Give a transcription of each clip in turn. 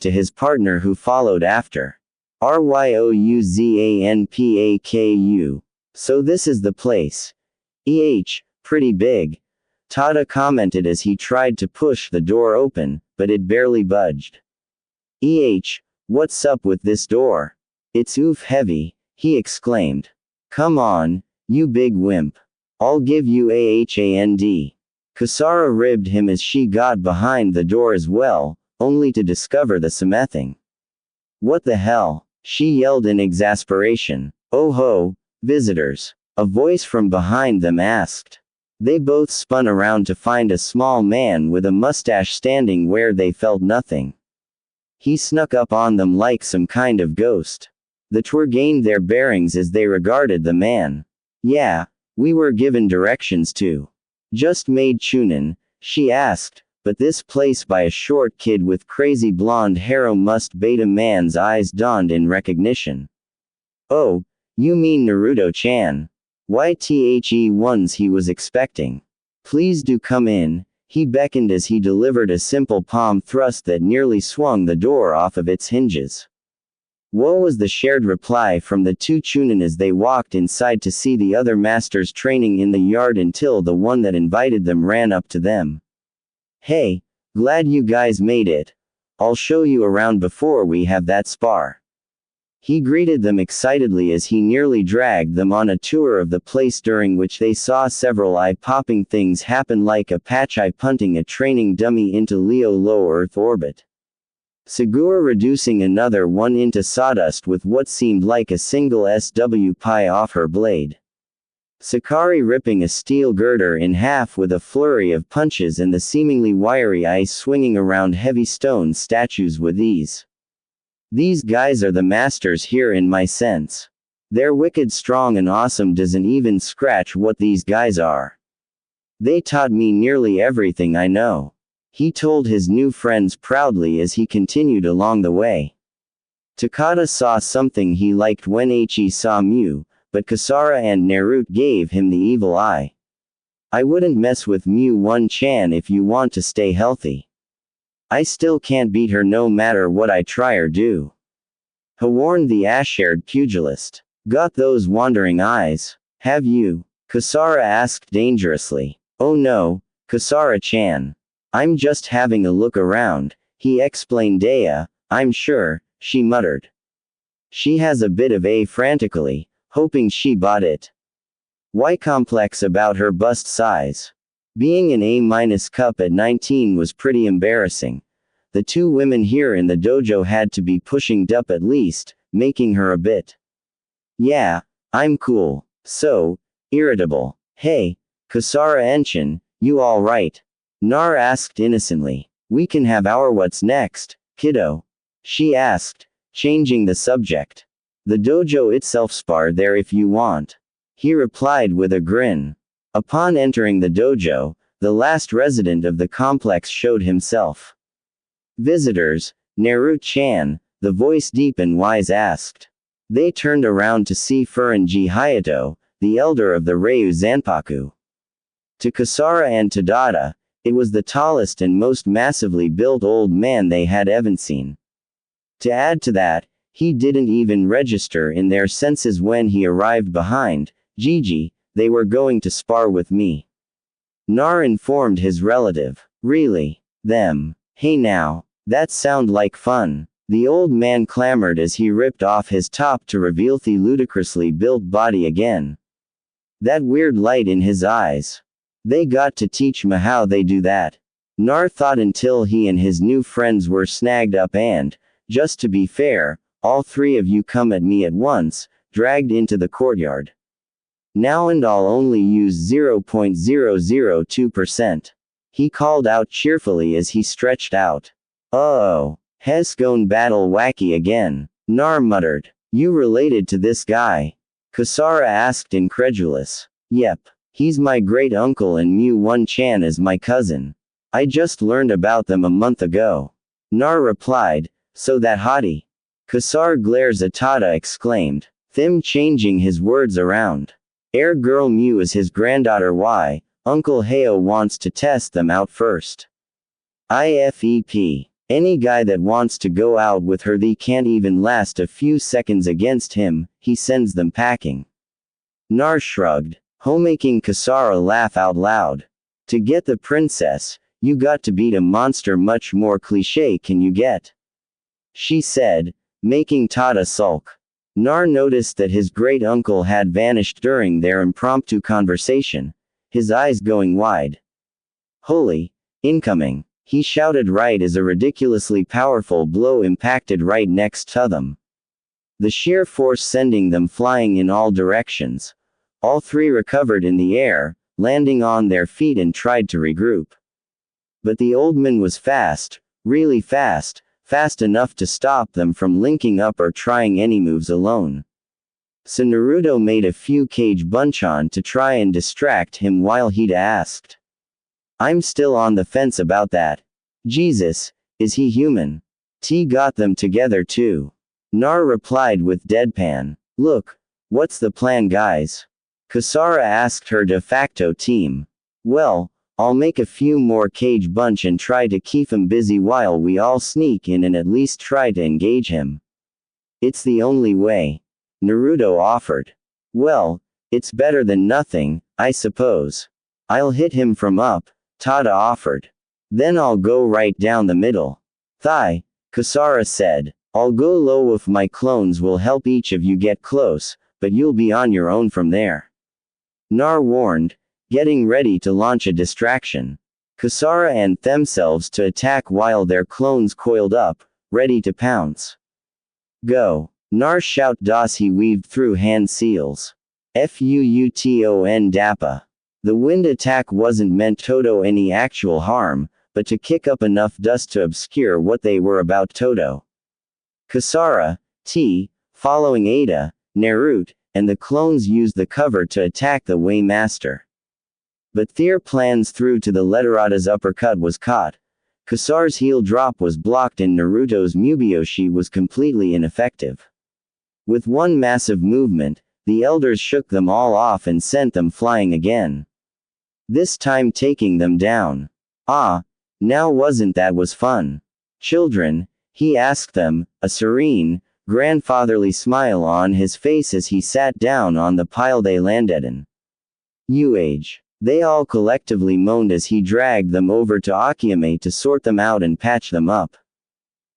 to his partner who followed after. Ryouzanpaku. So this is the place. Pretty big. Tada commented as he tried to push the door open, but it barely budged. What's up with this door? It's oof heavy, he exclaimed. Come on, you big wimp. I'll give you a hand. Kasara ribbed him as she got behind the door as well, only to discover the something. What the hell? She yelled in exasperation. Oh ho, visitors. A voice from behind them asked. They both spun around to find a small man with a mustache standing where they felt nothing. He snuck up on them like some kind of ghost. The tour gained their bearings as they regarded the man. Yeah, we were given directions to. Just made Chunin, she asked, but this place by a short kid with crazy blonde hair must beta man's eyes dawned in recognition. Oh, you mean Naruto-chan. YTHE ones he was expecting. Please do come in, he beckoned as he delivered a simple palm thrust that nearly swung the door off of its hinges. Whoa was the shared reply from the two Chunin as they walked inside to see the other masters training in the yard until the one that invited them ran up to them. Hey, glad you guys made it. I'll show you around before we have that spar. He greeted them excitedly as he nearly dragged them on a tour of the place during which they saw several eye-popping things happen like a patch-eye punting a training dummy into Leo low Earth orbit. Segura reducing another one into sawdust with what seemed like a single SW pie off her blade. Sakari ripping a steel girder in half with a flurry of punches and the seemingly wiry ice swinging around heavy stone statues with ease. These guys are the masters here in my sense. They're wicked strong and awesome doesn't even scratch what these guys are. They taught me nearly everything I know. He told his new friends proudly as he continued along the way. Takada saw something he liked when he saw Mew, but Kasara and Naruto gave him the evil eye. I wouldn't mess with Mew One-chan if you want to stay healthy. I still can't beat her no matter what I try or do. He warned the ash-haired pugilist. Got those wandering eyes? Have you? Kasara asked dangerously. Oh no, Kasara-chan. I'm just having a look around, he explained. I'm sure, she muttered. She has a bit of a frantically, hoping she bought it. Why complex about her bust size? Being an A- cup at 19 was pretty embarrassing. The two women here in the dojo had to be pushing up at least, making her a bit. Yeah, I'm cool. So, irritable. Hey, Kasara Enshin, you alright? Nar asked innocently. We can have our what's next, kiddo? She asked, changing the subject. The dojo itself spar there if you want. He replied with a grin. Upon entering the dojo, the last resident of the complex showed himself. Visitors, Naruto-chan, the voice deep and wise asked. They turned around to see Furinji Hayato, the elder of the Ryu Zanpaku. To Kasara and Tadada, it was the tallest and most massively built old man they had ever seen. To add to that, he didn't even register in their senses when he arrived behind Gigi. They were going to spar with me. Nar informed his relative. Really? Them? Hey now, that sound like fun. The old man clamored as he ripped off his top to reveal the ludicrously built body again. That weird light in his eyes. They got to teach me how they do that. Nar thought until he and his new friends were snagged up and, just to be fair, all three of you come at me at once, dragged into the courtyard. Now and I'll only use 0.002%. He called out cheerfully as he stretched out. Uh-oh, has gone battle wacky again. Nar muttered. You related to this guy? Kasara asked incredulous. Yep, he's my great uncle and Mew One-chan is my cousin. I just learned about them a month ago. Nar replied, so that hottie. Kasar glares at Tada exclaimed. Them changing his words around. Air girl Mew is his granddaughter. Why? Uncle Heo wants to test them out first. IFEP. Any guy that wants to go out with her they can't even last a few seconds against him, he sends them packing. Nar shrugged, making Kasara laugh out loud. To get the princess, you got to beat a monster. Much more cliché can you get? She said, making Tada sulk. Nar noticed that his great uncle had vanished during their impromptu conversation, his eyes going wide. Holy, incoming, he shouted right as a ridiculously powerful blow impacted right next to them. The sheer force sending them flying in all directions. All three recovered in the air, landing on their feet and tried to regroup. But the old man was fast, really fast, fast enough to stop them from linking up or trying any moves alone. So Naruto made a few cage bunchan to try and distract him while he'd asked. I'm still on the fence about that. Jesus, is he human? T got them together too. Nar replied with deadpan. Look, what's the plan guys? Kasara asked her de facto team. Well, I'll make a few more cage bunch and try to keep him busy while we all sneak in and at least try to engage him. It's the only way. Naruto offered. Well, it's better than nothing, I suppose. I'll hit him from up, Tada offered. Then I'll go right down the middle. Thigh, Kasara said. I'll go low if my clones will help each of you get close, but you'll be on your own from there. Nar warned, getting ready to launch a distraction. Kasara and themselves to attack while their clones coiled up, ready to pounce. Go. Nar shout das he weaved through hand seals. Fuuton Dappa. The wind attack wasn't meant to any actual harm, but to kick up enough dust to obscure what they were about to. Kasara, T, following Ada, Naruto, and the clones used the cover to attack the Way Master. But their plans through to the Letterada's uppercut was caught. Kasara's heel drop was blocked and Naruto's Mubiyoshi was completely ineffective. With one massive movement, the elders shook them all off and sent them flying again. This time taking them down. Ah, now wasn't that was fun? Children, he asked them, a serene, grandfatherly smile on his face as he sat down on the pile they landed in. You age. They all collectively moaned as he dragged them over to Akiyame to sort them out and patch them up.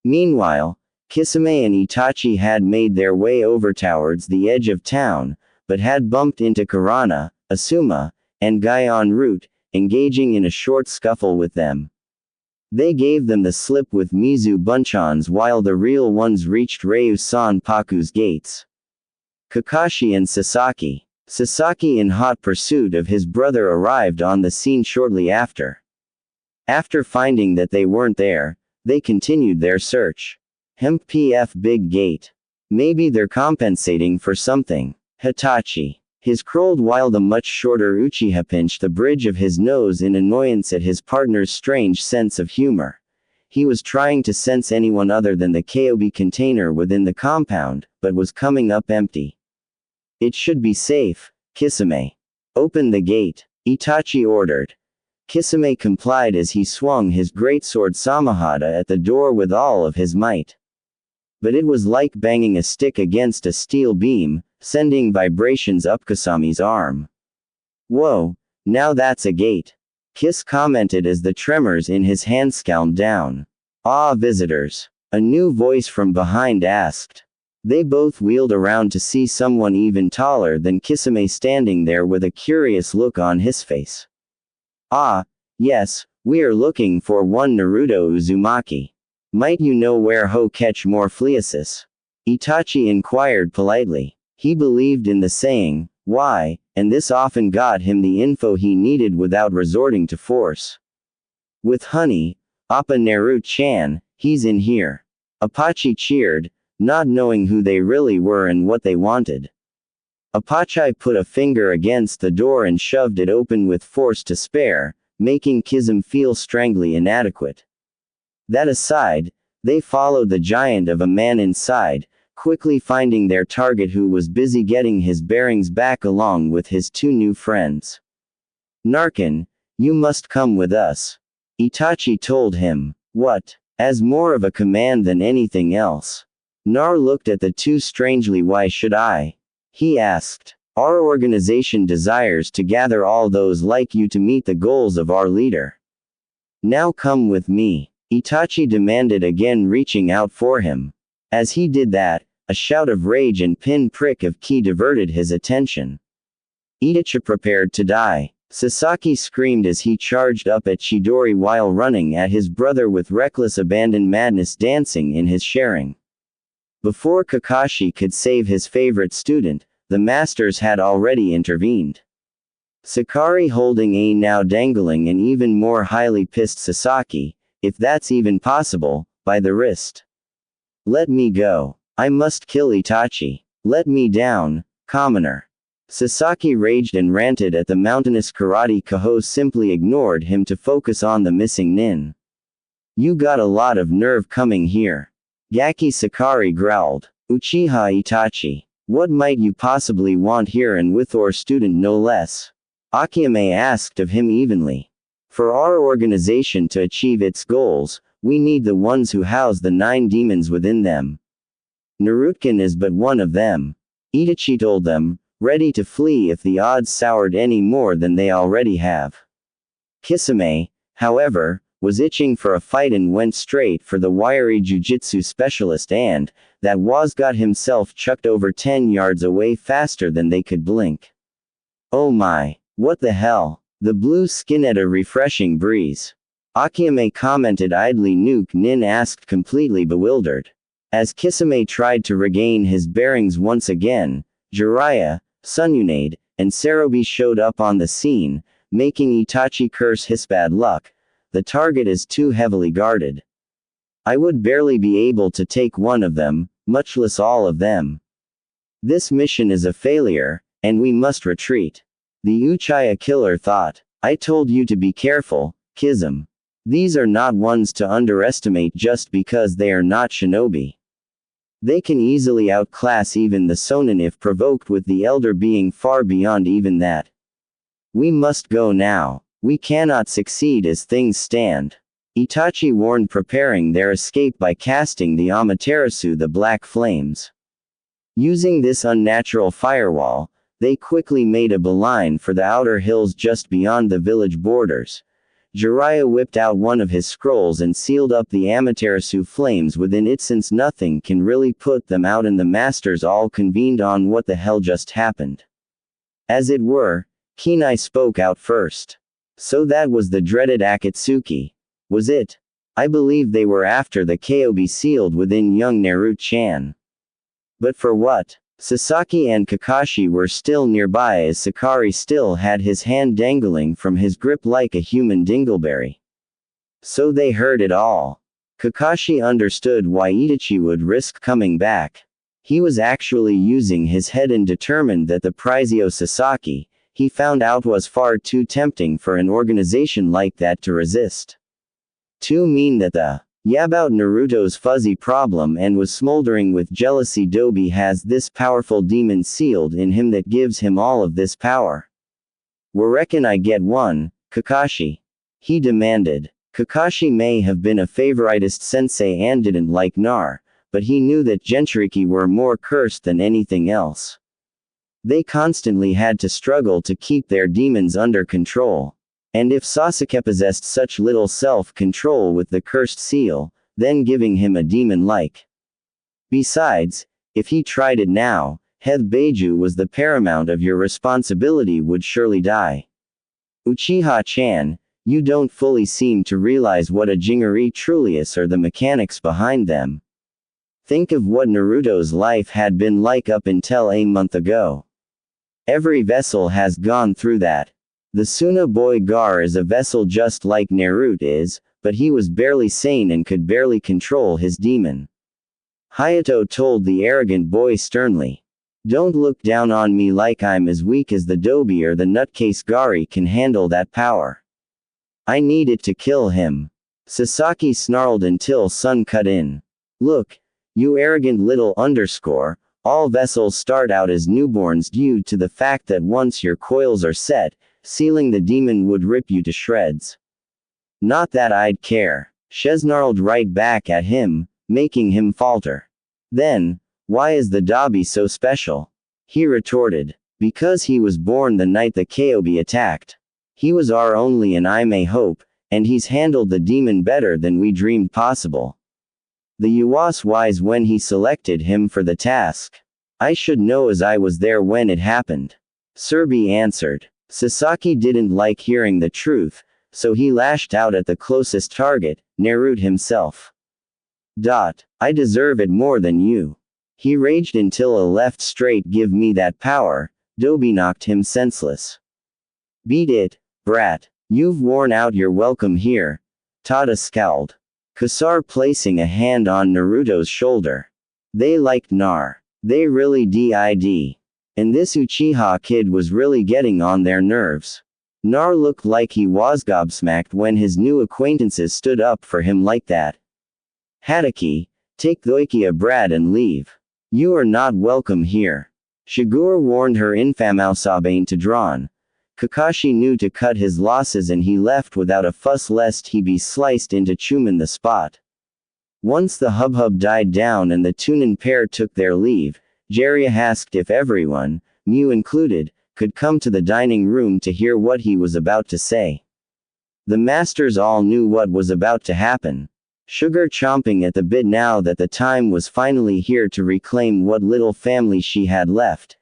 Meanwhile, Kisame and Itachi had made their way over towards the edge of town, but had bumped into Karana, Asuma, and Guy en route, engaging in a short scuffle with them. They gave them the slip with Mizu Bunchans while the real ones reached Ryu-san Paku's gates. Kakashi and Sasaki. Sasaki in hot pursuit of his brother arrived on the scene shortly after. After finding that they weren't there, they continued their search. PF Big Gate. Maybe they're compensating for something. Hitachi. His curled while the much shorter Uchiha pinched the bridge of his nose in annoyance at his partner's strange sense of humor. He was trying to sense anyone other than the Kobe container within the compound, but was coming up empty. It should be safe, Kisame. Open the gate, Itachi ordered. Kisame complied as he swung his greatsword Samahata at the door with all of his might. But it was like banging a stick against a steel beam, sending vibrations up Kasami's arm. Whoa, now that's a gate. Kiss commented as the tremors in his hands calmed down. Ah, visitors. A new voice from behind asked. They both wheeled around to see someone even taller than Kisame standing there with a curious look on his face. Ah, yes, we are looking for one Naruto Uzumaki. Might you know where ho catch more fleasis? Itachi inquired politely. He believed in the saying, why, and this often got him the info he needed without resorting to force. With honey, Appa Naruto-chan, he's in here. Apache cheered, not knowing who they really were and what they wanted. Apache put a finger against the door and shoved it open with force to spare, making Kizum feel strangely inadequate. That aside, they followed the giant of a man inside, quickly finding their target who was busy getting his bearings back along with his two new friends. Narkin, you must come with us. Itachi told him. What? As more of a command than anything else. Nar looked at the two strangely. Why should I? He asked. Our organization desires to gather all those like you to meet the goals of our leader. Now come with me, Itachi demanded again, reaching out for him. As he did that, a shout of rage and pin-prick of ki diverted his attention. Itachi prepared to die. Sasaki screamed as he charged up at Chidori while running at his brother with reckless abandon, madness dancing in his sharing. Before Kakashi could save his favorite student, the masters had already intervened. Sakari holding a now dangling and even more highly pissed Sasaki, if that's even possible, by the wrist. Let me go. I must kill Itachi. Let me down, commoner. Sasaki raged and ranted at the mountainous karate Kaho simply ignored him to focus on the missing nin. You got a lot of nerve coming here. Gaki Sakari growled. Uchiha Itachi. What might you possibly want here, and with our student no less? Akiyame asked of him evenly. For our organization to achieve its goals, we need the ones who house the 9 demons within them. Narutkin is but one of them. Itachi told them, ready to flee if the odds soured any more than they already have. Kisame, however, was itching for a fight and went straight for the wiry jujitsu specialist, and that was got himself chucked over 10 yards away faster than they could blink. Oh my, what the hell? The blue skin at a refreshing breeze. Akiyame commented idly. Nuke Nin asked, completely bewildered. As Kisame tried to regain his bearings once again, Jiraiya, Sununade, and Sarubi showed up on the scene, making Itachi curse his bad luck. The target is too heavily guarded. I would barely be able to take one of them, much less all of them. This mission is a failure, and we must retreat. The Uchiha killer thought. I told you to be careful, Kisame. These are not ones to underestimate just because they are not shinobi. They can easily outclass even the Sonin if provoked, with the elder being far beyond even that. We must go now. We cannot succeed as things stand. Itachi warned, preparing their escape by casting the Amaterasu, the black flames. Using this unnatural firewall, they quickly made a beeline for the outer hills just beyond the village borders. Jiraiya whipped out one of his scrolls and sealed up the Amaterasu flames within it, since nothing can really put them out, and the masters all convened on what the hell just happened. As it were, Kinai spoke out first. So that was the dreaded Akatsuki, was it? I believe they were after the Kobe sealed within young Naruto-chan. But for what? Sasaki and Kakashi were still nearby, as Sakari still had his hand dangling from his grip like a human dingleberry. So they heard it all. Kakashi understood why Itachi would risk coming back. He was actually using his head, and determined that the Prizio Sasaki, he found out, was far too tempting for an organization like that to resist. Too mean that the about Naruto's fuzzy problem and was smoldering with jealousy. Dobi has this powerful demon sealed in him that gives him all of this power. "Wa reckon I get one, Kakashi?" he demanded. Kakashi may have been a favoritist sensei and didn't like Nar, but he knew that Jinchuriki were more cursed than anything else. They constantly had to struggle to keep their demons under control. And if Sasuke possessed such little self-control with the cursed seal, then giving him a demon-like. Besides, if he tried it now, Beiju was the paramount of your responsibility would surely die. Uchiha-chan, you don't fully seem to realize what a Jingari truly is, or the mechanics behind them. Think of what Naruto's life had been like up until a month ago. Every vessel has gone through that. The Suna boy Gar is a vessel just like Naruto is, but he was barely sane and could barely control his demon. Hayato told the arrogant boy sternly. Don't look down on me like I'm as weak as the Dobi or the nutcase Gari can handle that power. I need it to kill him. Sasaki snarled until Sun cut in. Look, you arrogant little underscore, all vessels start out as newborns due to the fact that once your coils are set, sealing the demon would rip you to shreds. Not that I'd care. She snarled right back at him, making him falter. Then, why is the Dabi so special? He retorted. Because he was born the night the Kyobi attacked. He was our only and I may hope, and he's handled the demon better than we dreamed possible. The Yuas wise when he selected him for the task. I should know as I was there when it happened. Serbi answered. Sasaki didn't like hearing the truth, so he lashed out at the closest target, Naruto himself. I deserve it more than you. He raged until a left straight give me that power. Dobi knocked him senseless. Beat it, brat. You've worn out your welcome here. Tada scowled. Kasar placing a hand on Naruto's shoulder. They liked Nar. They really did. And this Uchiha kid was really getting on their nerves. Nar looked like he was gobsmacked when his new acquaintances stood up for him like that. Hatake, take Goikia brat and leave. You are not welcome here. Shigure warned her Infamousabain to drawn. Kakashi knew to cut his losses and he left without a fuss lest he be sliced into Chuman the spot. Once the hub died down and the Tunin pair took their leave, Jiraiya asked if everyone, Mew included, could come to the dining room to hear what he was about to say. The masters all knew what was about to happen. Sugar chomping at the bit now that the time was finally here to reclaim what little family she had left.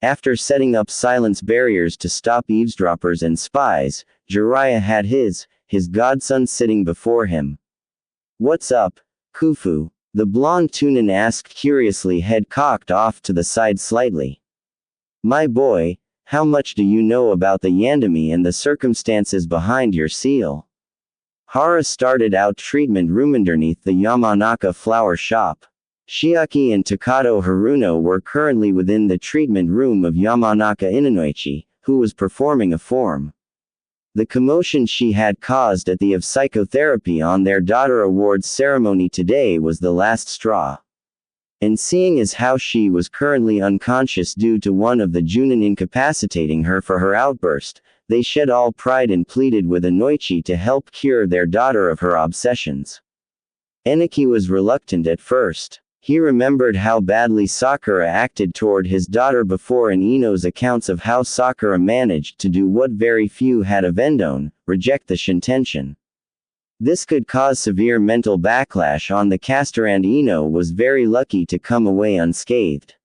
After setting up silence barriers to stop eavesdroppers and spies, Jiraiya had his godson sitting before him. What's up, Kufu? The blonde Tunin asked curiously, head cocked off to the side slightly. My boy, how much do you know about the Yandami and the circumstances behind your seal? Hara started out treatment room underneath the Yamanaka flower shop. Shiaki and Takato Haruno were currently within the treatment room of Yamanaka Inanoichi, who was performing a form. The commotion she had caused at the of psychotherapy on their daughter awards ceremony today was the last straw. And seeing as how she was currently unconscious due to one of the Junin incapacitating her for her outburst, they shed all pride and pleaded with Anoichi to help cure their daughter of her obsessions. Eniki was reluctant at first. He remembered how badly Sakura acted toward his daughter before and Ino's accounts of how Sakura managed to do what very few had of Endone, reject the Shintention. This could cause severe mental backlash on the caster and Ino was very lucky to come away unscathed.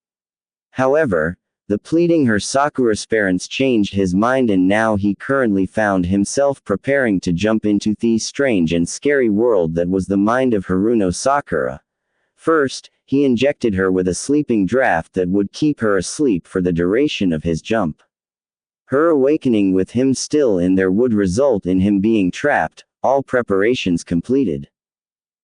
However, the pleading her Sakura's parents changed his mind and now he currently found himself preparing to jump into the strange and scary world that was the mind of Haruno Sakura. First, he injected her with a sleeping draft that would keep her asleep for the duration of his jump. Her awakening with him still in there would result in him being trapped, all preparations completed.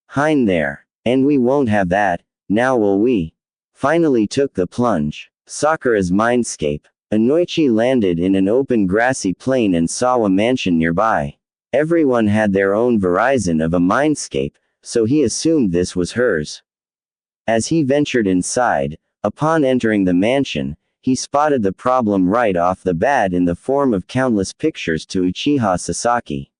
Hein there. And we won't have that, now will we? Finally took the plunge. Sakura's mindscape. Anoichi landed in an open grassy plain and saw a mansion nearby. Everyone had their own version of a mindscape, so he assumed this was hers. As he ventured inside, upon entering the mansion, he spotted the problem right off the bat in the form of countless pictures to Uchiha Sasaki.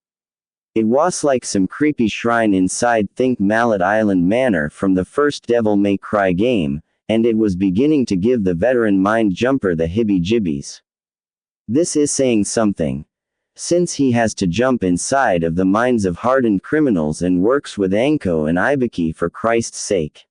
It was like some creepy shrine inside Think Mallet Island Manor from the first Devil May Cry game, and it was beginning to give the veteran mind jumper the hibby-jibbies. This is saying something. Since he has to jump inside of the minds of hardened criminals and works with Anko and Ibiki for Christ's sake.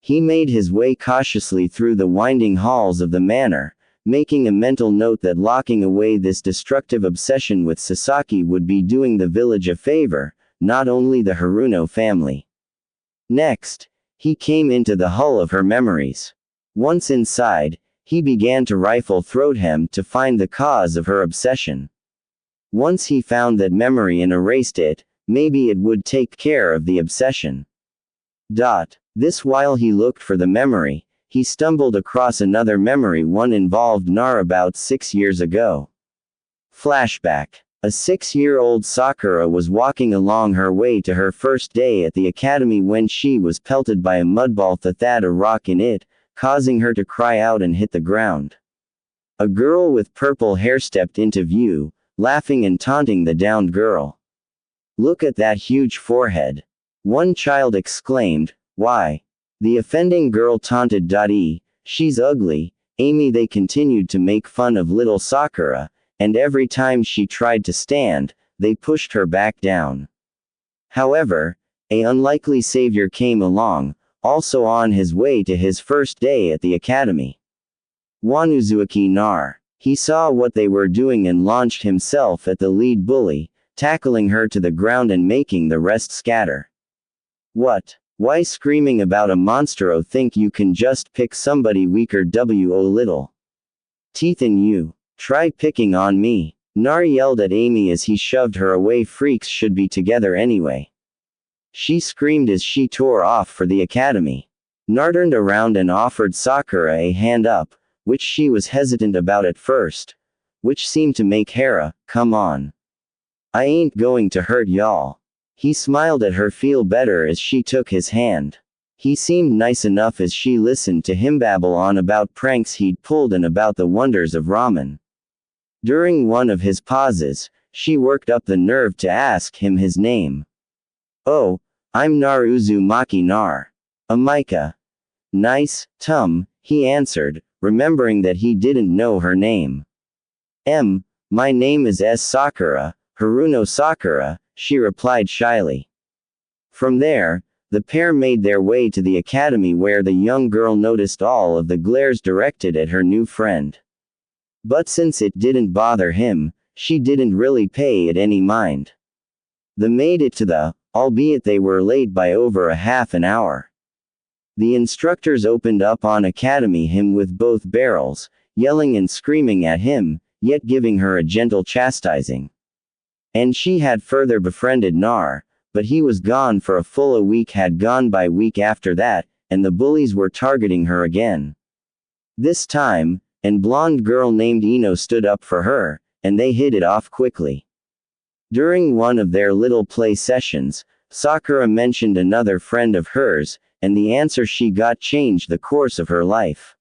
He made his way cautiously through the winding halls of the manor, making a mental note that locking away this destructive obsession with Sasaki would be doing the village a favor, not only the Haruno family. Next, he came into the hull of her memories. Once inside, he began to rifle through him to find the cause of her obsession. Once he found that memory and erased it, maybe it would take care of the obsession. This while he looked for the memory, he stumbled across another memory, one involved Nar about 6 years ago. Flashback. A 6-year-old Sakura was walking along her way to her first day at the academy when she was pelted by a mudball that had a rock in it, causing her to cry out and hit the ground. A girl with purple hair stepped into view, laughing and taunting the downed girl. Look at that huge forehead. One child exclaimed, why? The offending girl taunted. She's ugly, Amy. They continued to make fun of little Sakura, and every time she tried to stand, they pushed her back down. However, an unlikely savior came along, also on his way to his first day at the academy. Wanuzuaki Nar. He saw what they were doing and launched himself at the lead bully, tackling her to the ground and making the rest scatter. What? Why screaming about a monstero? Think you can just pick somebody weaker? Little teeth in you. Try picking on me. Nar yelled at Amy as he shoved her away. Freaks should be together anyway. She screamed as she tore off for the academy. Nar turned around and offered Sakura a hand up, which she was hesitant about at first, which seemed to make Hera, come on. I ain't going to hurt y'all. He smiled at her. Feel better as she took his hand. He seemed nice enough as she listened to him babble on about pranks he'd pulled and about the wonders of ramen. During one of his pauses, she worked up the nerve to ask him his name. Oh, I'm Uzumaki Nar. Amika. Nice, he answered, remembering that he didn't know her name. My name is Sakura, Haruno Sakura, she replied shyly. From there, the pair made their way to the academy where the young girl noticed all of the glares directed at her new friend. But since it didn't bother him, she didn't really pay it any mind. They made it to the, albeit they were late by over a half an hour. The instructors opened up on academy him with both barrels, yelling and screaming at him, yet giving her a gentle chastising. And she had further befriended Nar, but he was gone for a full week. Had gone by week after that, and the bullies were targeting her again. This time, an blonde girl named Ino stood up for her, and they hit it off quickly. During one of their little play sessions, Sakura mentioned another friend of hers, and the answer she got changed the course of her life.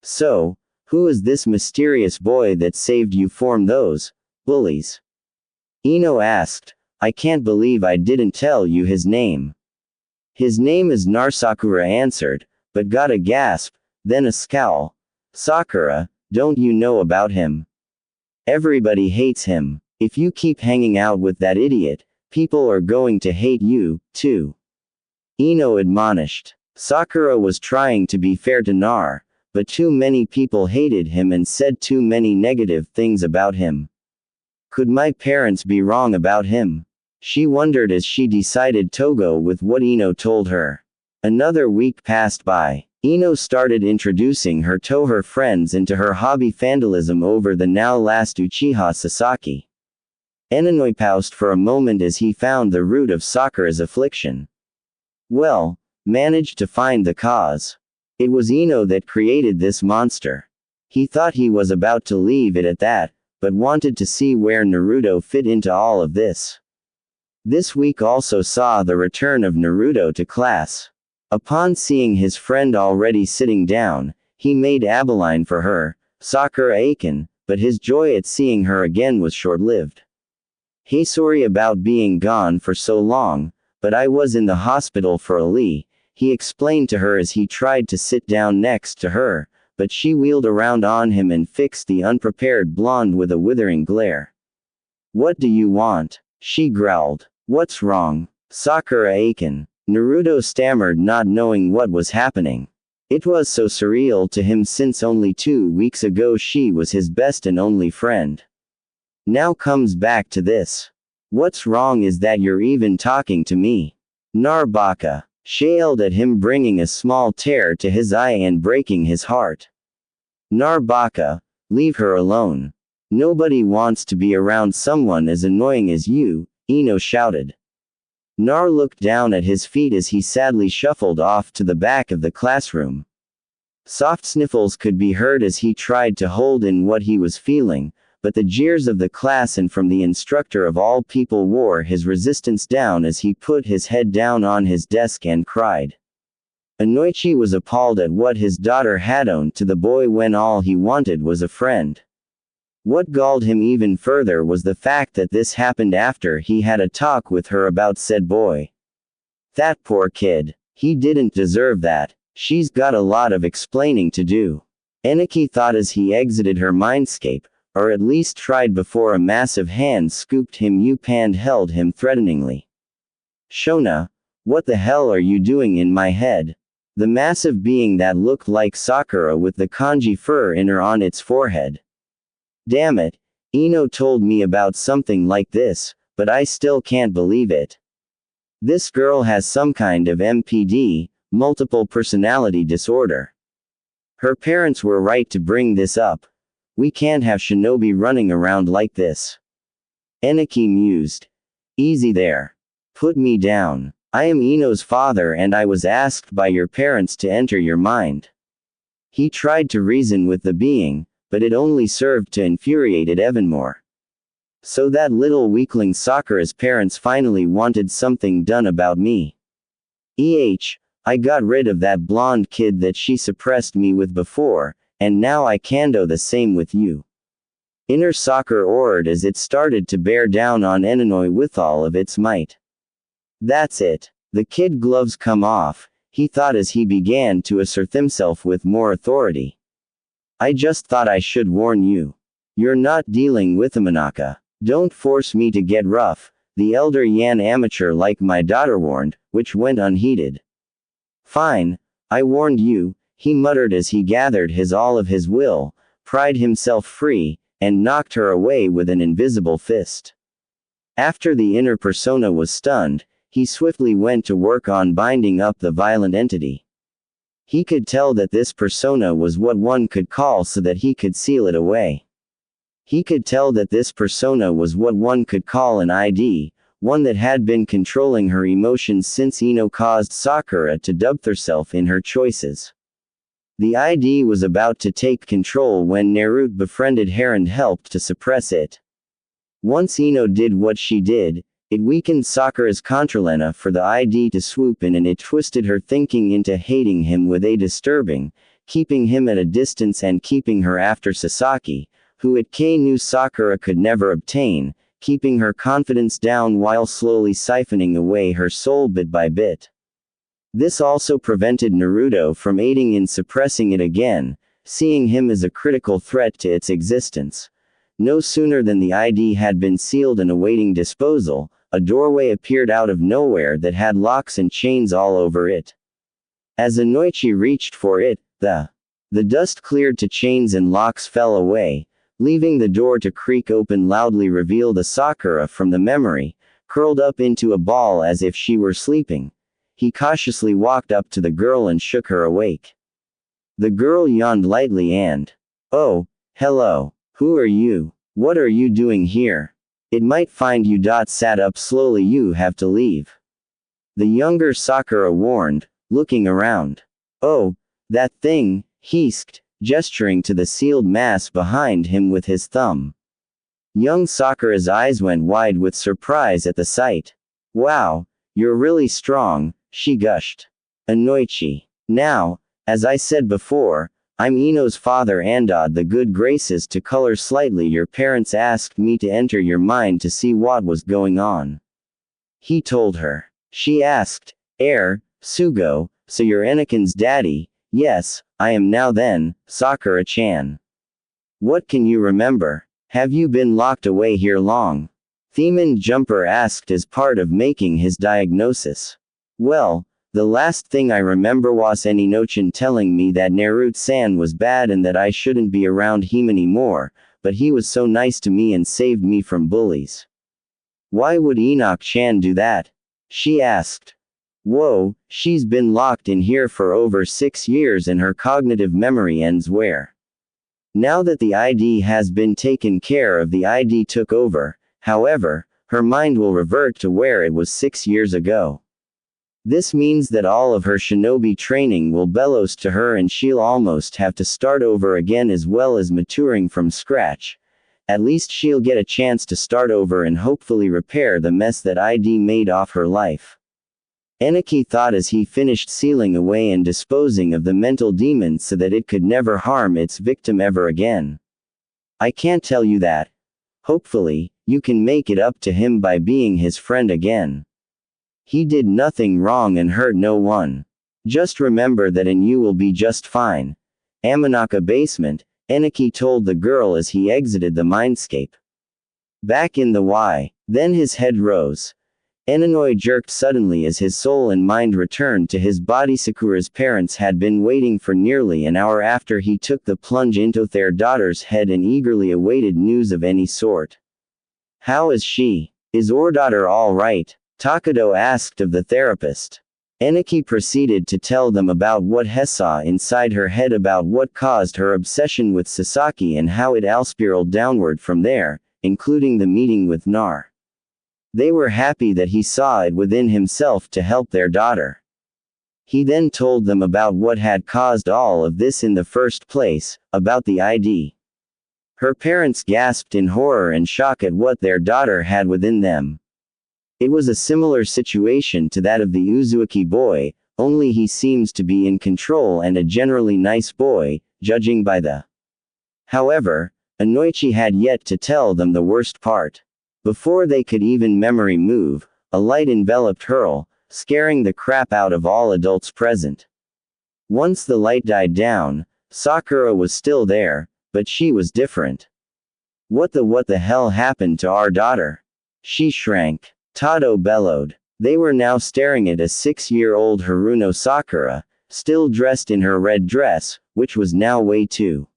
So, who is this mysterious boy that saved you from those bullies? Ino asked. I can't believe I didn't tell you his name. His name is Nar, Sakura answered, but got a gasp, then a scowl. Sakura, don't you know about him? Everybody hates him. If you keep hanging out with that idiot, people are going to hate you, too. Ino admonished. Sakura was trying to be fair to Nar, but too many people hated him and said too many negative things about him. Could my parents be wrong about him? She wondered as she decided to go with what Ino told her. Another week passed by. Ino started introducing her to her friends and to her hobby vandalism over the now last Uchiha Sasaki. Enoi paused for a moment as he found the root of Sakura's affliction. Well, managed to find the cause. It was Ino that created this monster. He thought he was about to leave it at that, but wanted to see where Naruto fit into all of this. This week also saw the return of Naruto to class. Upon seeing his friend already sitting down, he made Abeline for her, Sakura Aiken, but his joy at seeing her again was short-lived. Hey, sorry about being gone for so long, but I was in the hospital for Ali, he explained to her as he tried to sit down next to her, but she wheeled around on him and fixed the unprepared blonde with a withering glare. What do you want? She growled. What's wrong? Sakura Aiken. Naruto stammered, not knowing what was happening. It was so surreal to him since only 2 weeks ago she was his best and only friend. Now comes back to this. What's wrong is that you're even talking to me. Narbaka. She yelled at him, bringing a small tear to his eye and breaking his heart. Narbaka, leave her alone. Nobody wants to be around someone as annoying as you, Ino shouted. Nar looked down at his feet as he sadly shuffled off to the back of the classroom. Soft sniffles could be heard as he tried to hold in what he was feeling, but the jeers of the class and from the instructor of all people wore his resistance down as he put his head down on his desk and cried. Anoichi was appalled at what his daughter had owned to the boy when all he wanted was a friend. What galled him even further was the fact that this happened after he had a talk with her about said boy. That poor kid. He didn't deserve that. She's got a lot of explaining to do. Eniki thought as he exited her mindscape, or at least tried before a massive hand scooped him up and held him threateningly. Shona, what the hell are you doing in my head? The massive being that looked like Sakura with the kanji fur inner on its forehead. Damn it, Ino told me about something like this, but I still can't believe it. This girl has some kind of MPD, multiple personality disorder. Her parents were right to bring this up. We can't have shinobi running around like this. Eniki mused. Easy there. Put me down. I am Ino's father and I was asked by your parents to enter your mind. He tried to reason with the being, but it only served to infuriate it even more. So that little weakling Sakura's parents finally wanted something done about me. I got rid of that blonde kid that she suppressed me with before, and now I can do the same with you. Inner Sakura roared as it started to bear down on Enoi with all of its might. That's it. The kid gloves come off, he thought as he began to assert himself with more authority. I just thought I should warn you. You're not dealing with a Manaka. Don't force me to get rough, the elder Yan amateur like my daughter warned, which went unheeded. Fine, I warned you, he muttered as he gathered all of his will, pried himself free, and knocked her away with an invisible fist. After the inner persona was stunned, he swiftly went to work on binding up the violent entity. He could tell that this persona was what one could call so that he could seal it away. He could tell that this persona was what one could call an ID, one that had been controlling her emotions since Ino caused Sakura to doubt herself in her choices. The ID was about to take control when Naruto befriended her and helped to suppress it. Once Ino did what she did, it weakened Sakura's contralena for the ID to swoop in and it twisted her thinking into hating him with a disturbing, keeping him at a distance and keeping her after Sasaki, who it knew Sakura could never obtain, keeping her confidence down while slowly siphoning away her soul bit by bit. This also prevented Naruto from aiding in suppressing it again, seeing him as a critical threat to its existence. No sooner than the ID had been sealed and awaiting disposal, a doorway appeared out of nowhere that had locks and chains all over it. As Inoichi reached for it, the dust cleared to chains and locks fell away, leaving the door to creak open loudly reveal the Sakura from the memory, curled up into a ball as if she were sleeping. He cautiously walked up to the girl and shook her awake. The girl yawned lightly and, "Oh, hello. Who are you? What are you doing here? It might find you. Sat up slowly. You have to leave." The younger Sakura warned, looking around. "Oh, that thing," he hissed, gesturing to the sealed mass behind him with his thumb. Young Sakura's eyes went wide with surprise at the sight. "Wow, you're really strong," she gushed. "Inoichi. Now, as I said before, I'm Ino's father and the good graces to color slightly. Your parents asked me to enter your mind to see what was going on," he told her. She asked, Sugo, so you're Anakin's daddy?" "Yes, I am now then, Sakura-chan." "What can you remember? Have you been locked away here long?" Themon Jumper asked as part of making his diagnosis. "Well, the last thing I remember was Inoichi telling me that Naruto-san was bad and that I shouldn't be around him anymore, but he was so nice to me and saved me from bullies." "Why would Enoch-chan do that?" she asked. "Whoa, she's been locked in here for over 6 years and her cognitive memory ends where. Now that the ID has been taken care of, the ID took over, however, her mind will revert to where it was 6 years ago. This means that all of her shinobi training will bellows to her and she'll almost have to start over again as well as maturing from scratch. At least she'll get a chance to start over and hopefully repair the mess that ID made off her life." Eniki thought as he finished sealing away and disposing of the mental demon so that it could never harm its victim ever again. I can't tell you that. Hopefully, you can make it up to him by being his friend again. He did nothing wrong and hurt no one. Just remember that and you will be just fine. Amanaka basement, Eniki told the girl as he exited the mindscape. Back in the Y. Then his head rose. Enenoi jerked suddenly as his soul and mind returned to his body. Sakura's parents had been waiting for nearly an hour after he took the plunge into their daughter's head and eagerly awaited news of any sort. How is she? Is our daughter all right? Takado asked of the therapist. Eniki proceeded to tell them about what he saw inside her head, about what caused her obsession with Sasaki and how it all spiraled downward from there, including the meeting with Nar. They were happy that he saw it within himself to help their daughter. He then told them about what had caused all of this in the first place, about the ID. Her parents gasped in horror and shock at what their daughter had within them. It was a similar situation to that of the Uzuki boy, only he seems to be in control and a generally nice boy, judging by the. However, Anoichi had yet to tell them the worst part. Before they could even memory move, a light enveloped her, scaring the crap out of all adults present. Once the light died down, Sakura was still there, but she was different. What the hell happened to our daughter? She shrank. Tado bellowed. They were now staring at a 6-year-old Haruno Sakura, still dressed in her red dress, which was now way too.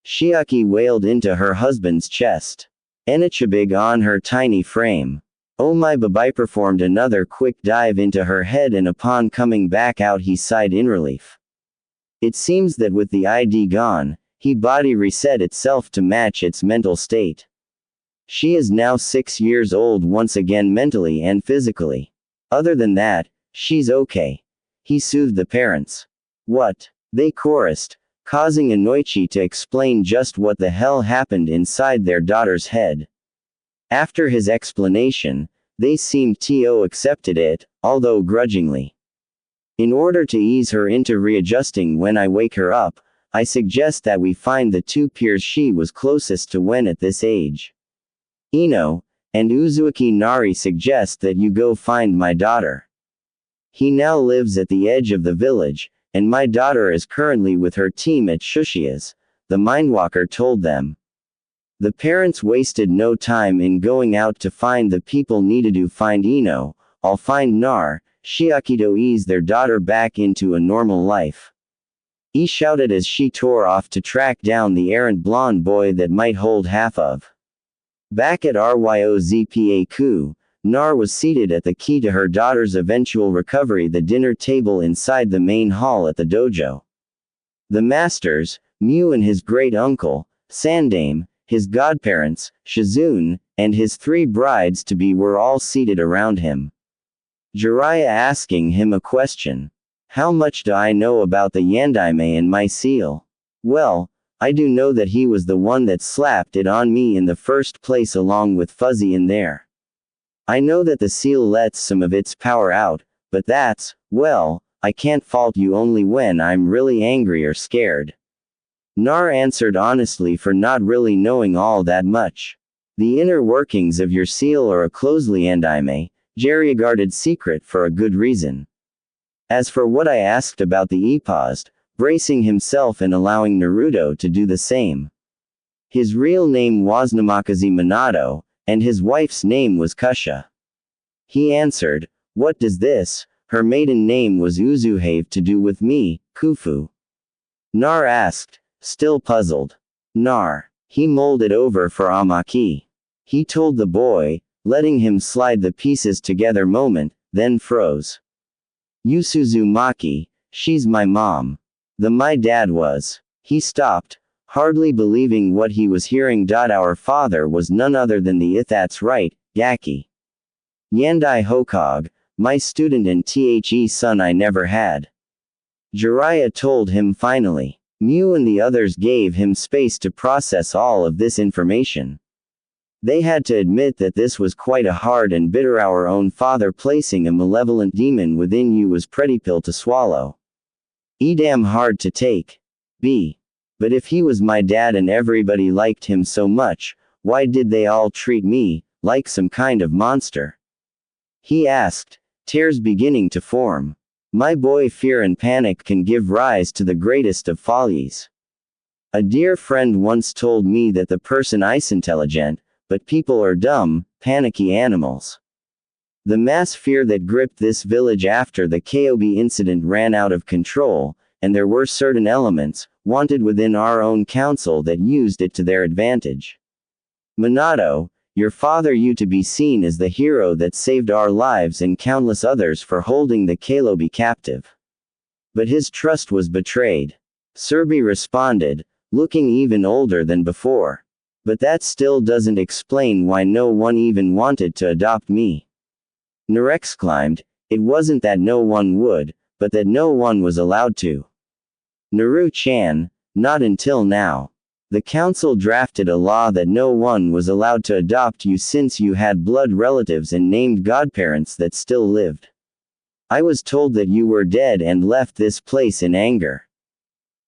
Shiaki wailed into her husband's chest. Enichibig on her tiny frame. Oh my babai performed another quick dive into her head and upon coming back out he sighed in relief. It seems that with the ID gone, his body reset itself to match its mental state. She is now 6 years old once again mentally and physically. Other than that, she's okay. He soothed the parents. What? They chorused, causing Anoichi to explain just what the hell happened inside their daughter's head. After his explanation, they seemed to accepted it, although grudgingly. In order to ease her into readjusting when I wake her up, I suggest that we find the 2 peers she was closest to when at this age. Ino, and Uzuki Nari suggest that you go find my daughter. He now lives at the edge of the village, and my daughter is currently with her team at Shushia's, the Mindwalker told them. The parents wasted no time in going out to find the people needed to find Ino. I'll find Nar. Shiaki to ease their daughter back into a normal life. He shouted as she tore off to track down the errant blonde boy that might hold half of. Back at Ryozpa-ku, Nar was seated at the key to her daughter's eventual recovery, the dinner table inside the main hall at the dojo. The masters, Mew and his great-uncle, Sandame, his godparents, Shizune, and his 3 brides-to-be were all seated around him. Jiraiya asking him a question. How much do I know about the Yandaime and my seal? Well, I do know that he was the one that slapped it on me in the first place along with Fuzzy in there. I know that the seal lets some of its power out, but that's, well, I can't fault you only when I'm really angry or scared. Nar answered honestly for not really knowing all that much. The inner workings of your seal are a closely Yandaime, Jerry guarded secret for a good reason. As for what I asked about the he paused, bracing himself and allowing Naruto to do the same. His real name was Namakaze Minato, and his wife's name was Kusha. He answered, what does this, her maiden name was Uzuhave, to do with me, Kufu? Nar asked, still puzzled. Nar. He mulled it over for Amaki. He told the boy, letting him slide the pieces together moment, then froze. Yusuzumaki, she's my mom. My dad was. He stopped, hardly believing what he was hearing. Our father was none other than that's right, Gaki. Yandai Hokage, my student and The son I never had. Jiraiya told him finally. Mew and the others gave him space to process all of this information. They had to admit that this was quite a hard and bitter. Our own father placing a malevolent demon within you was pretty pill to swallow. Damn hard to take. B. But if he was my dad and everybody liked him so much, why did they all treat me like some kind of monster? He asked, tears beginning to form. My boy, fear and panic can give rise to the greatest of follies. A dear friend once told me that the person is intelligent, but people are dumb, panicky animals. The mass fear that gripped this village after the Kobe incident ran out of control, and there were certain elements, wanted within our own council that used it to their advantage. Minato, your father used to be seen as the hero that saved our lives and countless others for holding the Kobe captive. But his trust was betrayed. Serbi responded, looking even older than before. But that still doesn't explain why no one even wanted to adopt me. Narex climbed, it wasn't that no one would, but that no one was allowed to. Naru-chan, not until now. The council drafted a law that no one was allowed to adopt you since you had blood relatives and named godparents that still lived. I was told that you were dead and left this place in anger.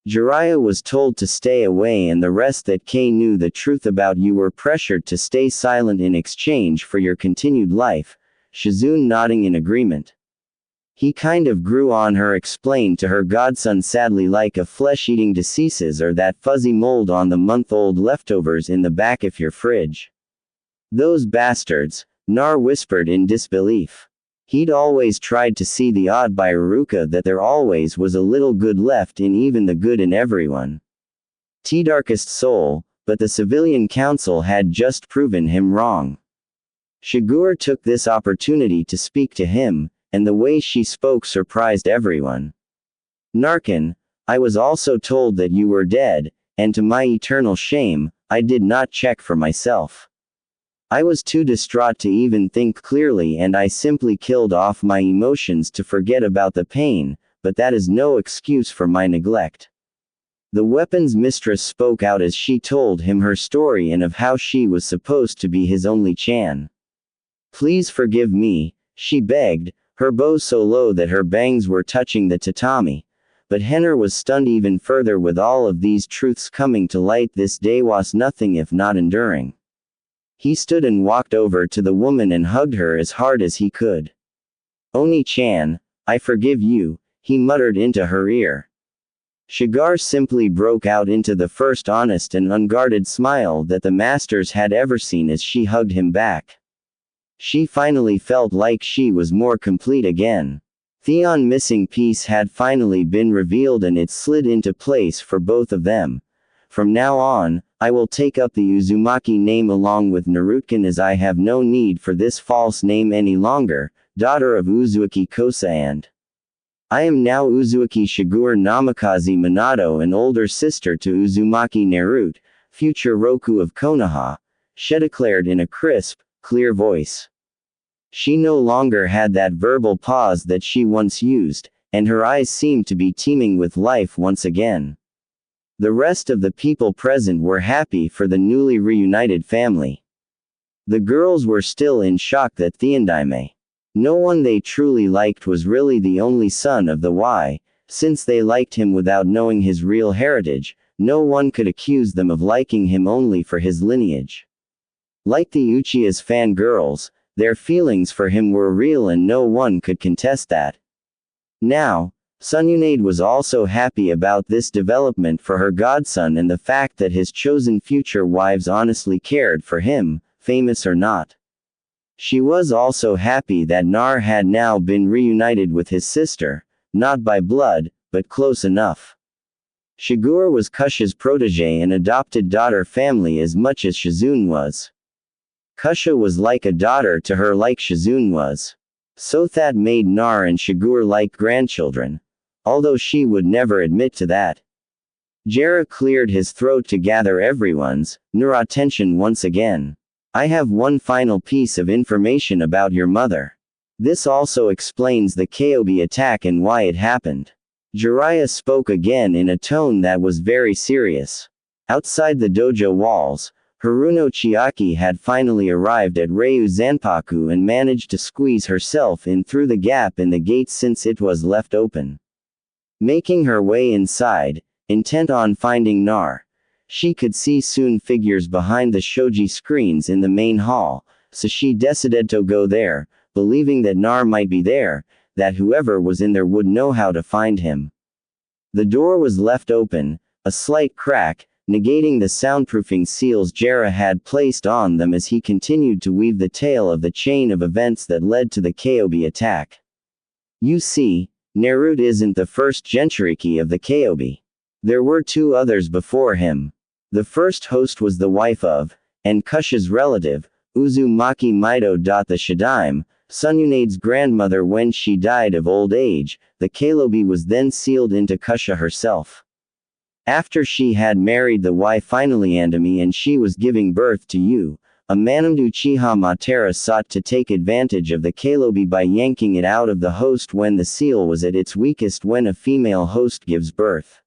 Jiraiya was told to stay away and the rest that knew the truth about you were pressured to stay silent in exchange for your continued life, Shizune nodding in agreement. He kind of grew on her, explained to her godson, sadly like a flesh-eating diseases or that fuzzy mold on the month-old leftovers in the back of your fridge. Those bastards, Nar whispered in disbelief. He'd always tried to see the odd by Iruka, that there always was a little good left in even the good in everyone. T-darkest soul, but the civilian council had just proven him wrong. Shigure took this opportunity to speak to him, and the way she spoke surprised everyone. Narkin, I was also told that you were dead, and to my eternal shame, I did not check for myself. I was too distraught to even think clearly and I simply killed off my emotions to forget about the pain, but that is no excuse for my neglect. The weapons mistress spoke out as she told him her story and of how she was supposed to be his only Chan. Please forgive me, she begged, her bow so low that her bangs were touching the tatami. But Henner was stunned even further with all of these truths coming to light. This day was nothing if not enduring. He stood and walked over to the woman and hugged her as hard as he could. Oni-chan, I forgive you, he muttered into her ear. Shigar simply broke out into the first honest and unguarded smile that the masters had ever seen as she hugged him back. She finally felt like she was more complete again. Theon's missing piece had finally been revealed and it slid into place for both of them. From now on, I will take up the Uzumaki name along with Narutkin as I have no need for this false name any longer, daughter of Uzumaki Kosa and I am now Uzumaki Shigure Namikaze Minato, an older sister to Uzumaki Narut, future Roku of Konoha, she declared in a crisp, clear voice. She no longer had that verbal pause that she once used, and her eyes seemed to be teeming with life once again. The rest of the people present were happy for the newly reunited family. The girls were still in shock that Theondaime, no one they truly liked, was really the only son of the Y. Since they liked him without knowing his real heritage, no one could accuse them of liking him only for his lineage. Like the Uchiha's fangirls, their feelings for him were real and no one could contest that. Now, Sununade was also happy about this development for her godson and the fact that his chosen future wives honestly cared for him, famous or not. She was also happy that Nar had now been reunited with his sister, not by blood, but close enough. Shigure was Kusha's protege and adopted daughter family as much as Shizune was. Kusha was like a daughter to her like Shizune was. So that made Nar and Shigure like grandchildren. Although she would never admit to that. Jera cleared his throat to gather everyone's attention once again. I have one final piece of information about your mother. This also explains the Kobe attack and why it happened. Jiraiya spoke again in a tone that was very serious. Outside the dojo walls, Haruno Chiaki had finally arrived at Ryu Zanpaku and managed to squeeze herself in through the gap in the gate since it was left open. Making her way inside, intent on finding Nar. She could see soon figures behind the shoji screens in the main hall, so she decided to go there, believing that Nar might be there, that whoever was in there would know how to find him. The door was left open, a slight crack, negating the soundproofing seals Jera had placed on them as he continued to weave the tale of the chain of events that led to the Kyobi attack. You see, Naruto isn't the first Jinchuriki of the Kyobi. There were two others before him. The first host was the wife of, and Kusha's relative, Uzumaki Mido. The Shadaime, Sununade's grandmother when she died of old age. The Kyobi was then sealed into Kusha herself. After she had married the wife finally Andami and she was giving birth to you, a Manamdu Chiha Matera sought to take advantage of the Kyobi by yanking it out of the host when the seal was at its weakest when a female host gives birth.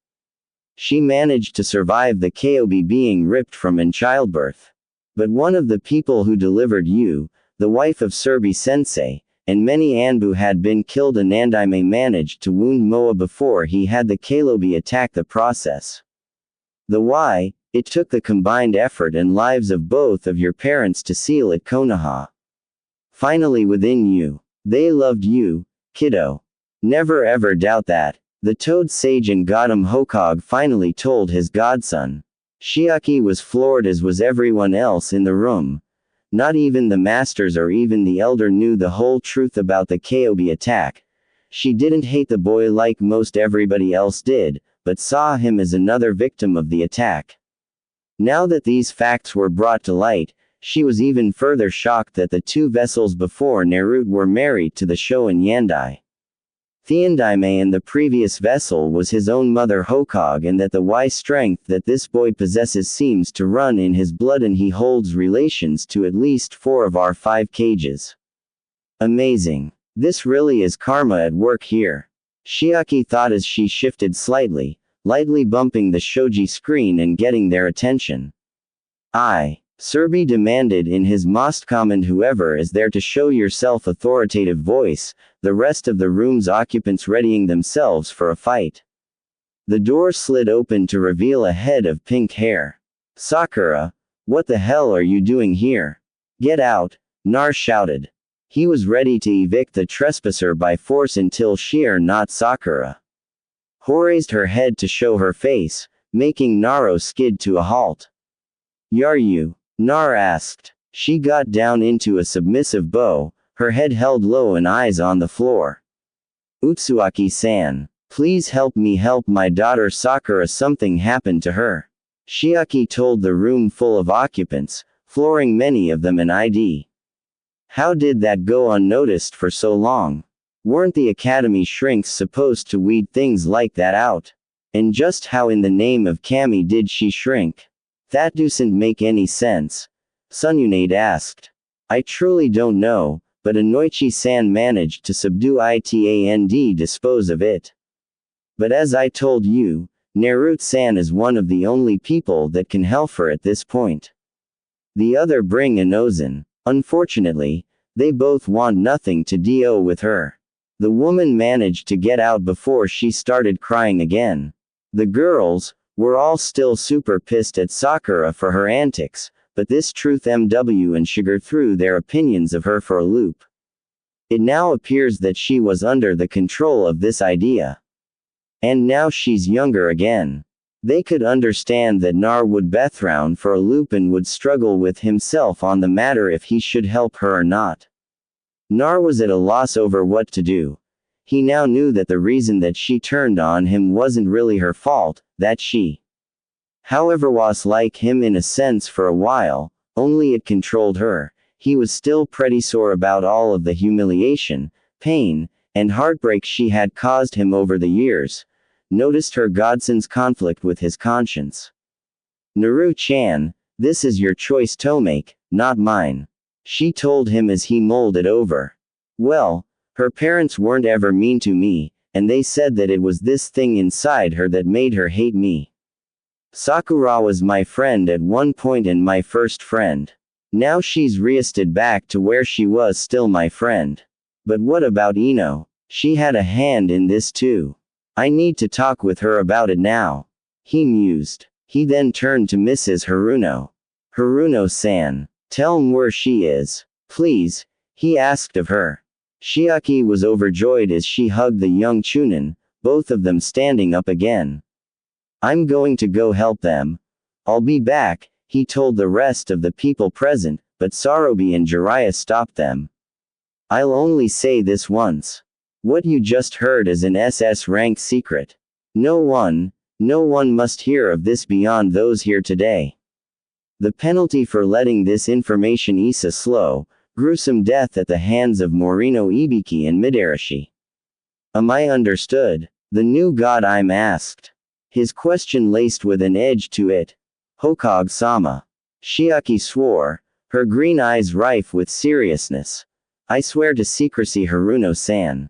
She managed to survive the Kyobi being ripped from in childbirth. But one of the people who delivered you, the wife of Surbi Sensei, and many Anbu had been killed. Anandime managed to wound Moa before he had the Kyobi attack the process. The why, it took the combined effort and lives of both of your parents to seal it Konoha. Finally within you. They loved you, kiddo. Never ever doubt that. The Toad Sage and Gotham Hokage finally told his godson. Shiaki was floored as was everyone else in the room. Not even the masters or even the elder knew the whole truth about the Kyobi attack. She didn't hate the boy like most everybody else did, but saw him as another victim of the attack. Now that these facts were brought to light, she was even further shocked that the two vessels before Naruto were married to the Shoin Yandai. Thiendaime and the previous vessel was his own mother Hokage and that the wise strength that this boy possesses seems to run in his blood and he holds relations to at least 4 of our 5 cages. Amazing. This really is karma at work here. Shiaki thought as she shifted slightly, lightly bumping the shoji screen and getting their attention. Surbi demanded in his most command whoever is there to show yourself authoritative voice, the rest of the room's occupants readying themselves for a fight. The door slid open to reveal a head of pink hair. Sakura, what the hell are you doing here? Get out, Nar shouted. He was ready to evict the trespasser by force until sheer not Sakura. Ho raised her head to show her face, making Naro skid to a halt. Yar you? Nar asked. She got down into a submissive bow, her head held low and eyes on the floor. Utsuaki-san, please help me help my daughter Sakura, something happened to her. Shiaki told the room full of occupants, flooring many of them an ID. How did that go unnoticed for so long? Weren't the academy shrinks supposed to weed things like that out? And just how in the name of Kami did she shrink? That doesn't make any sense. Sununade asked. I truly don't know, but Anoichi-san managed to subdue it and dispose of it. But as I told you, Naruto-san is one of the only people that can help her at this point. The other bring Inozan. Unfortunately, they both want nothing to do with her. The woman managed to get out before she started crying again. The girls were all still super pissed at Sakura for her antics, but this truth MW and Sugar threw their opinions of her for a loop. It now appears that she was under the control of this idea. And now she's younger again. They could understand that Nar would be thrown for a loop and would struggle with himself on the matter if he should help her or not. Nar was at a loss over what to do. He now knew that the reason that she turned on him wasn't really her fault, that she, however, was like him in a sense for a while, only it controlled her. He was still pretty sore about all of the humiliation, pain, and heartbreak she had caused him over the years. Noticed her godson's conflict with his conscience. Naru-chan, this is your choice to make, not mine. She told him as he mulled it over. Well, her parents weren't ever mean to me, and they said that it was this thing inside her that made her hate me. Sakura was my friend at one point and my first friend. Now she's reisted back to where she was still my friend. But what about Ino? She had a hand in this too. I need to talk with her about it now. he mused. He then turned to Mrs. Haruno. Haruno-san, tell me where she is, please, he asked of her. Chiaki was overjoyed as she hugged the young Chunin, both of them standing up again. I'm going to go help them. I'll be back, he told the rest of the people present, but Sarubi and Jiraiya stopped them. I'll only say this once. What you just heard is an SS rank secret. No one must hear of this beyond those here today. The penalty for letting this information is a slow, gruesome death at the hands of Morino Ibiki and Midarashi. Am I understood? The new god I'm asked. His question laced with an edge to it. Hokage-sama. Chiaki swore, her green eyes rife with seriousness. I swear to secrecy, Haruno-san.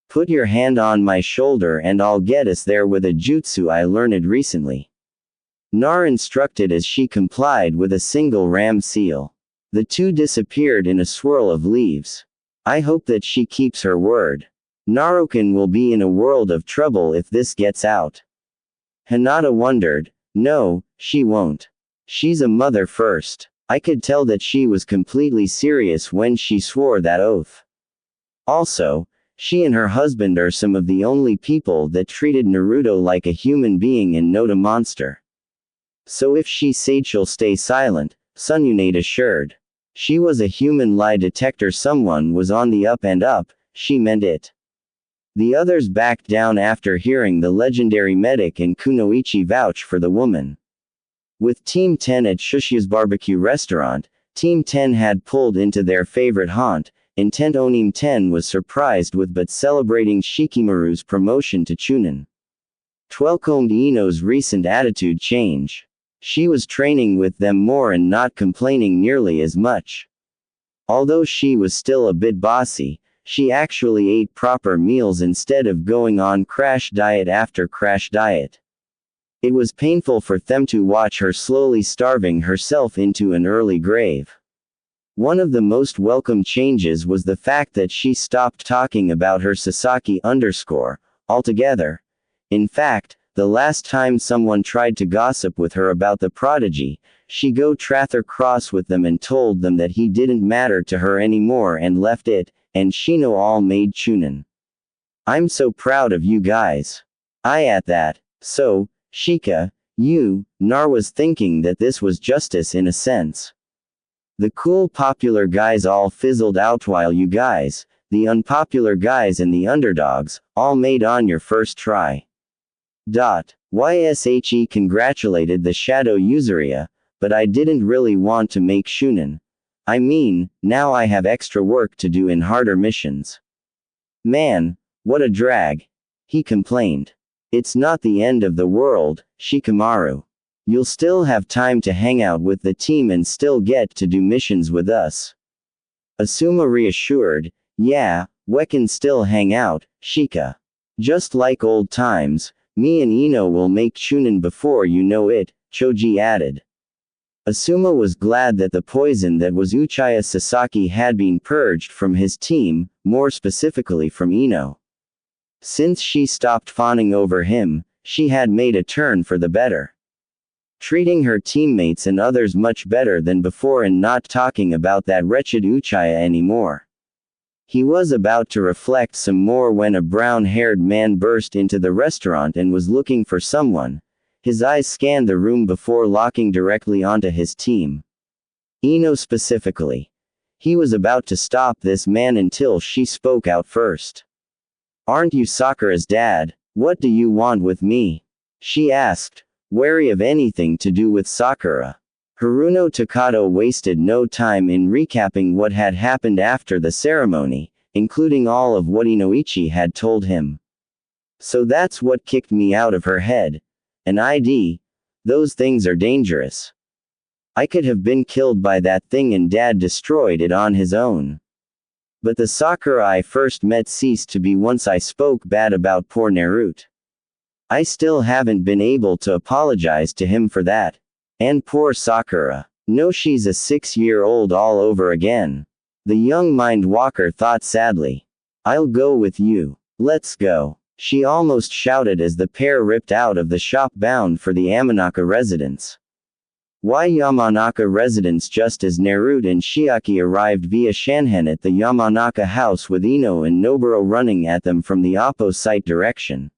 Put your hand on my shoulder and I'll get us there with a jutsu I learned recently. Nar instructed as she complied with a single ram seal. The two disappeared in a swirl of leaves. I hope that she keeps her word. Narukin will be in a world of trouble if this gets out. Hinata wondered. No, she won't. She's a mother first. I could tell that she was completely serious when she swore that oath. Also, she and her husband are some of the only people that treated Naruto like a human being and not a monster. So if she said she'll stay silent, Sununade assured. She was a human lie detector. Someone was on the up and up, she meant it. The others backed down after hearing the legendary medic and Kunoichi vouch for the woman. With Team 10 at Shushi's barbecue restaurant, Team 10 had pulled into their favorite haunt, Intent Onim 10 was surprised with but celebrating Shikimaru's promotion to Chunin. Welcomed Ino's recent attitude change. She was training with them more and not complaining nearly as much. Although she was still a bit bossy, she actually ate proper meals instead of going on crash diet after crash diet. It was painful for them to watch her slowly starving herself into an early grave. One of the most welcome changes was the fact that she stopped talking about her Sasaki altogether. In fact, the last time someone tried to gossip with her about the prodigy, she go rather cross with them and told them that he didn't matter to her anymore and left it, and Shino all made Chunin. I'm so proud of you guys. I at that. So, Shika, Nar was thinking that this was justice in a sense. The cool popular guys all fizzled out while you guys, the unpopular guys and the underdogs, all made on your first try. YSHE congratulated the Shadow Usuria, but I didn't really want to make Chunin. I mean, now I have extra work to do in harder missions. Man, what a drag. He complained. It's not the end of the world, Shikamaru. You'll still have time to hang out with the team and still get to do missions with us. Asuma reassured, yeah, we can still hang out, Shika. Just like old times, me and Ino will make Chunin before you know it, Choji added. Asuma was glad that the poison that was Uchiha Sasaki had been purged from his team, more specifically from Ino. Since she stopped fawning over him, she had made a turn for the better. Treating her teammates and others much better than before and not talking about that wretched Uchiha anymore. He was about to reflect some more when a brown-haired man burst into the restaurant and was looking for someone. His eyes scanned the room before locking directly onto his team. Ino specifically. He was about to stop this man until she spoke out first. Aren't you Sakura's dad? What do you want with me? She asked, wary of anything to do with Sakura. Haruno Takato wasted no time in recapping what had happened after the ceremony, including all of what Inoichi had told him. So that's what kicked me out of her head. An ID? Those things are dangerous. I could have been killed by that thing and Dad destroyed it on his own. But the Sakura I first met ceased to be once I spoke bad about poor Naruto. I still haven't been able to apologize to him for that. And poor Sakura. No, she's a 6-year-old all over again. The young mind walker thought sadly. I'll go with you. Let's go. She almost shouted as the pair ripped out of the shop bound for the Yamanaka residence. Why Yamanaka residence? Just as Naruto and Chiaki arrived via Shanhen at the Yamanaka house with Ino and Noburo running at them from the opposite direction.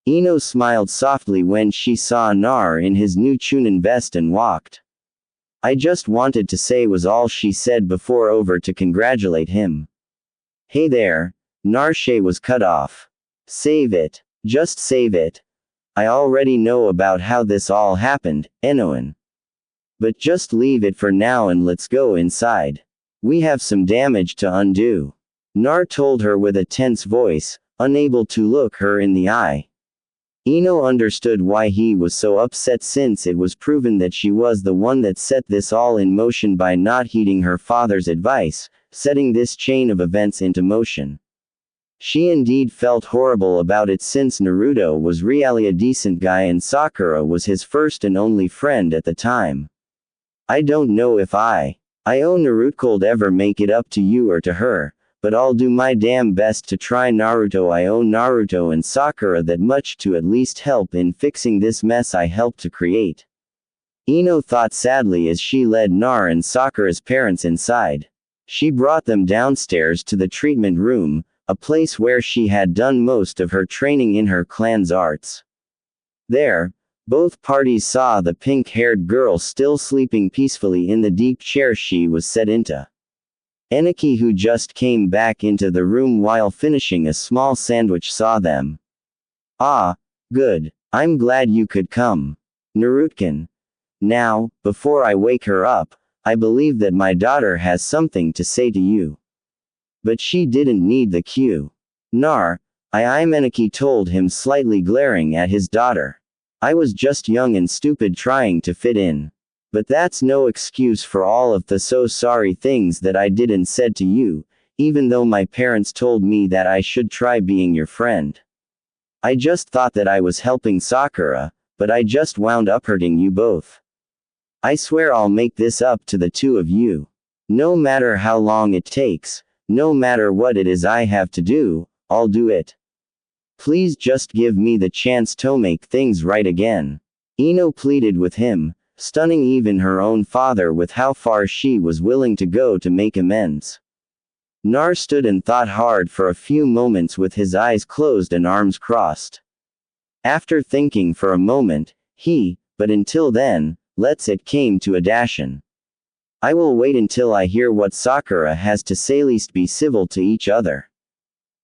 Ino smiled softly when she saw Nar in his new Chunin vest and walked. I just wanted to say was all she said before over to congratulate him. Hey there, Narshe was cut off. Save it. Just save it. I already know about how this all happened, Enoan. But just leave it for now and let's go inside. We have some damage to undo. Nar told her with a tense voice, unable to look her in the eye. Ino understood why he was so upset since it was proven that she was the one that set this all in motion by not heeding her father's advice, setting this chain of events into motion. She indeed felt horrible about it since Naruto was really a decent guy and Sakura was his first and only friend at the time. I don't know if I own Naruto'll ever make it up to you or to her, but I'll do my damn best to try. Naruto, I owe Naruto and Sakura that much to at least help in fixing this mess I helped to create. Ino thought sadly as she led Nar and Sakura's parents inside. She brought them downstairs to the treatment room, a place where she had done most of her training in her clan's arts. There, both parties saw the pink-haired girl still sleeping peacefully in the deep chair she was set into. Eniki, who just came back into the room while finishing a small sandwich, saw them. Ah, good. I'm glad you could come. Naruto-kun. Now, before I wake her up, I believe that my daughter has something to say to you. But she didn't need the cue. Nar, Eniki told him, slightly glaring at his daughter. I was just young and stupid trying to fit in. But that's no excuse for all of the so sorry things that I did and said to you, even though my parents told me that I should try being your friend. I just thought that I was helping Sakura, but I just wound up hurting you both. I swear I'll make this up to the two of you. No matter how long it takes, no matter what it is I have to do, I'll do it. Please just give me the chance to make things right again. Ino pleaded with him, stunning even her own father with how far she was willing to go to make amends. Nar stood and thought hard for a few moments with his eyes closed and arms crossed. After thinking for a moment, but until then, it came to a dashin. I will wait until I hear what Sakura has to say, least be civil to each other.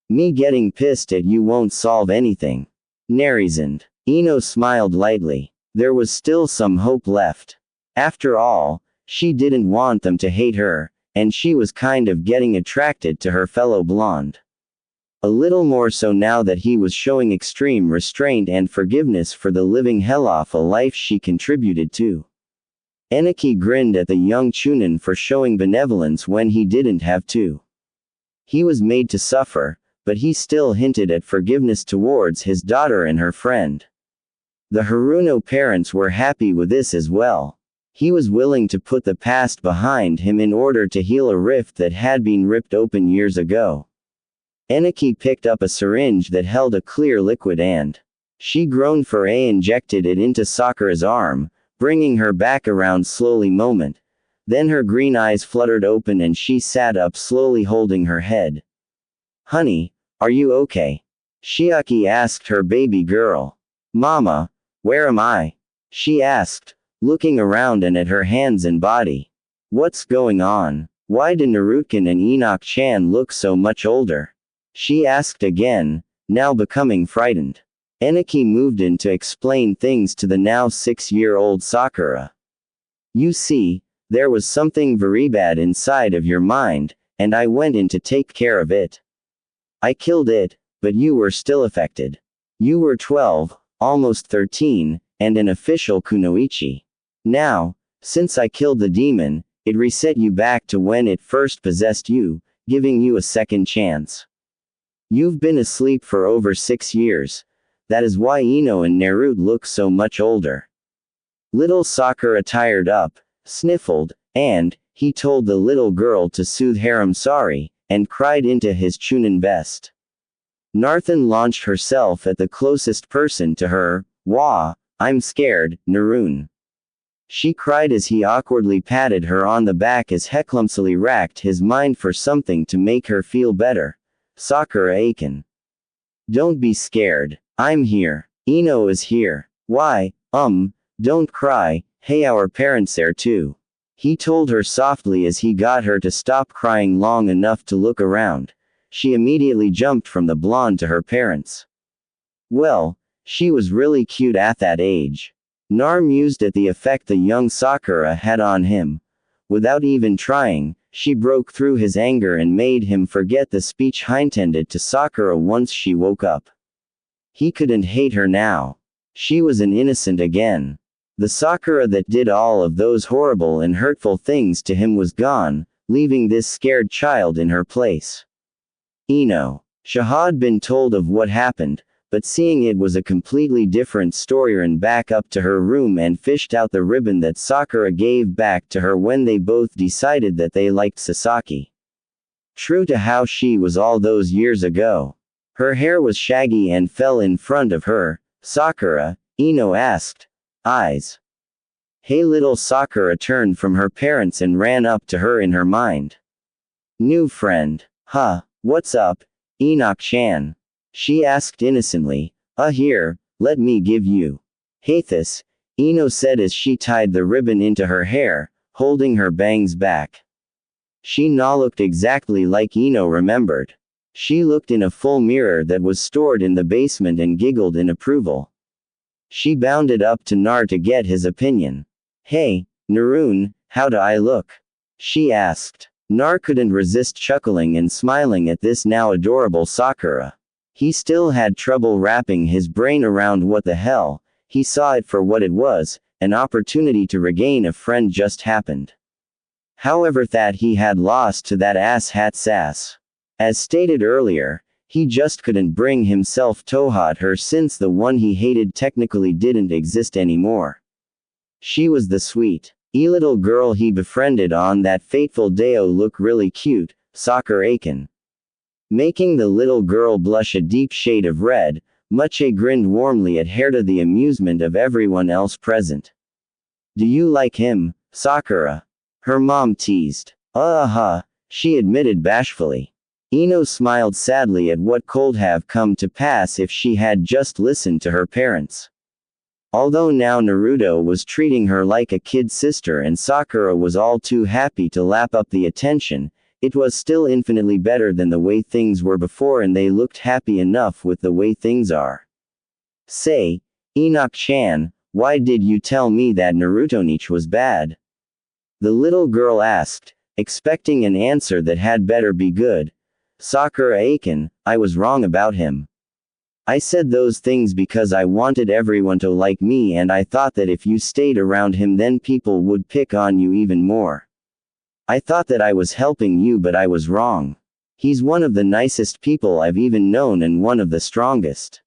Me getting pissed at you won't solve anything. Narizand. Ino smiled lightly. There was still some hope left. After all, she didn't want them to hate her, and she was kind of getting attracted to her fellow blonde. A little more so now that he was showing extreme restraint and forgiveness for the living hell off a life she contributed to. Eniki grinned at the young Chunin for showing benevolence when he didn't have to. He was made to suffer, but he still hinted at forgiveness towards his daughter and her friend. The Haruno parents were happy with this as well. He was willing to put the past behind him in order to heal a rift that had been ripped open years ago. Eniki picked up a syringe that held a clear liquid and she groaned for injected it into Sakura's arm, bringing her back around slowly moment. Then her green eyes fluttered open and she sat up slowly holding her head. Honey, are you okay? Chiaki asked her baby girl. Mama, where am I? She asked, looking around and at her hands and body. What's going on? Why do Naruto-kun and Enoch-chan look so much older? She asked again, now becoming frightened. Eniki moved in to explain things to the now 6-year-old Sakura. You see, there was something very bad inside of your mind, and I went in to take care of it. I killed it, but you were still affected. You were 12, almost 13, and an official kunoichi. Now, since I killed the demon, it reset you back to when it first possessed you, giving you a second chance. You've been asleep for over 6 years. That is why Ino and Naruto look so much older. Little Sakura tired up, sniffled, and he told the little girl to soothe Harem sorry, and cried into his Chunin vest. Narthan launched herself at the closest person to her. Wah, I'm scared, Narun. She cried as he awkwardly patted her on the back as he clumsily racked his mind for something to make her feel better. Sakura Aiken. Don't be scared. I'm here. Ino is here. Why, don't cry, hey, our parents are too. He told her softly as he got her to stop crying long enough to look around. She immediately jumped from the blonde to her parents. Well, she was really cute at that age. Nar mused at the effect the young Sakura had on him. Without even trying, she broke through his anger and made him forget the speech intended to Sakura once she woke up. He couldn't hate her now. She was an innocent again. The Sakura that did all of those horrible and hurtful things to him was gone, leaving this scared child in her place. Ino. Shahad been told of what happened, but seeing it was a completely different story, ran back up to her room and fished out the ribbon that Sakura gave back to her when they both decided that they liked Sasaki. True to how she was all those years ago. Her hair was shaggy and fell in front of her. Sakura, Ino asked. Eyes. Hey, little Sakura turned from her parents and ran up to her in her mind. New friend. Huh, what's up, Enoch-chan? She asked innocently. Here, let me give you. Hathis, Ino said as she tied the ribbon into her hair, holding her bangs back. She now looked exactly like Ino remembered. She looked in a full mirror that was stored in the basement and giggled in approval. She bounded up to Nar to get his opinion. Hey, Narun, how do I look? She asked. Nar couldn't resist chuckling and smiling at this now adorable Sakura. He still had trouble wrapping his brain around what the hell. He saw it for what it was, an opportunity to regain a friend just happened. However, that he had lost to that ass-hat sass. As stated earlier, he just couldn't bring himself to hate her since the one he hated technically didn't exist anymore. She was the sweet, little girl he befriended on that fateful day. Look really cute, Sakura Aiken. Making the little girl blush a deep shade of red, Muche grinned warmly at her to the amusement of everyone else present. Do you like him, Sakura? Her mom teased. She admitted bashfully. Ino smiled sadly at what could have come to pass if she had just listened to her parents. Although now Naruto was treating her like a kid sister and Sakura was all too happy to lap up the attention, it was still infinitely better than the way things were before, and they looked happy enough with the way things are. Say, Enoch-chan, why did you tell me that Naruto-niche was bad? The little girl asked, expecting an answer that had better be good. Sakura Aiken, I was wrong about him. I said those things because I wanted everyone to like me, and I thought that if you stayed around him then people would pick on you even more. I thought that I was helping you, but I was wrong. He's one of the nicest people I've even known and one of the strongest.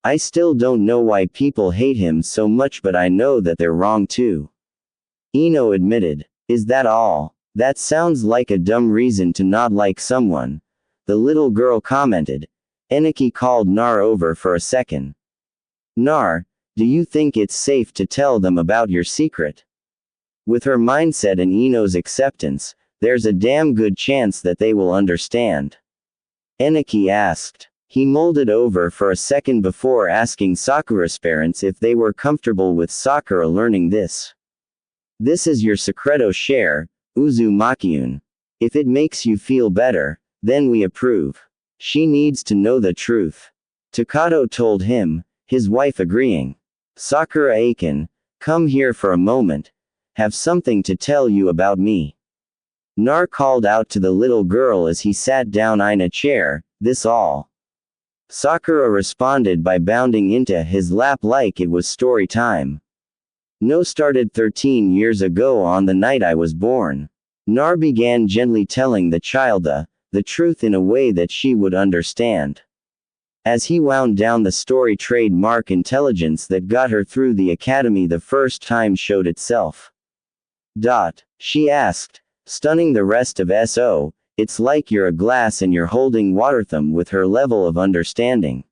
I still don't know why people hate him so much, but I know that they're wrong too. Ino admitted. Is that all? That sounds like a dumb reason to not like someone. The little girl commented. Eniki called Nar over for a second. Nar, do you think it's safe to tell them about your secret? With her mindset and Ino's acceptance, there's a damn good chance that they will understand. Eniki asked. He molded over for a second before asking Sakura's parents if they were comfortable with Sakura learning this. This is your secreto share, Uzumakiun. If it makes you feel better, then we approve. She needs to know the truth. Takato told him, his wife agreeing. Sakura Aiken, come here for a moment. Have something to tell you about me. Nar called out to the little girl as he sat down in a chair, this all. Sakura responded by bounding into his lap like it was story time. No, started 13 years ago on the night I was born. Nar began gently telling the child the truth in a way that she would understand. As he wound down the story, trademark intelligence that got her through the academy the first time showed itself. She asked, stunning the rest of SO, It's like you're a glass and you're holding water with her level of understanding.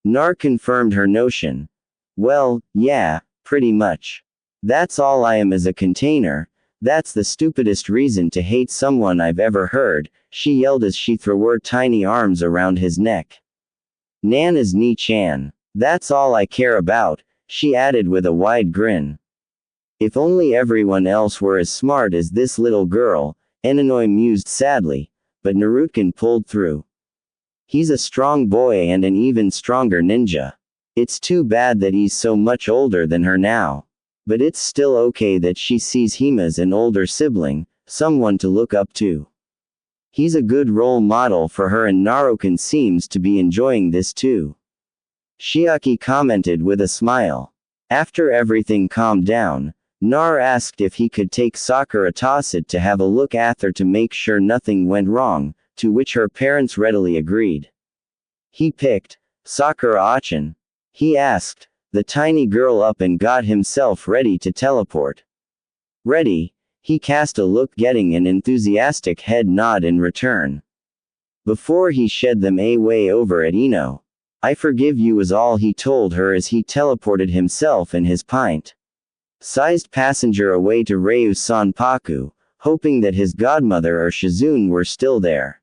Nar confirmed her notion. Well, yeah, pretty much. That's all I am as a container. That's the stupidest reason to hate someone I've ever heard, she yelled as she threw her tiny arms around his neck. Nan is Ni-chan. That's all I care about, she added with a wide grin. If only everyone else were as smart as this little girl, Enonoi mused sadly, but Naruto pulled through. He's a strong boy and an even stronger ninja. It's too bad that he's so much older than her now. But it's still okay that she sees him as an older sibling, someone to look up to. He's a good role model for her and Naruto seems to be enjoying this too. Chiaki commented with a smile. After everything calmed down, Nar asked if he could take Sakura Tacit to have a look at her to make sure nothing went wrong, to which her parents readily agreed. He picked Sakura-chan. He asked the tiny girl up and got himself ready to teleport. Ready? He cast a look, getting an enthusiastic head nod in return. Before he shed them away over at Ino. I forgive you was all he told her as he teleported himself and his pint-sized passenger away to Ryu Sanpaku, hoping that his godmother or Shizune were still there.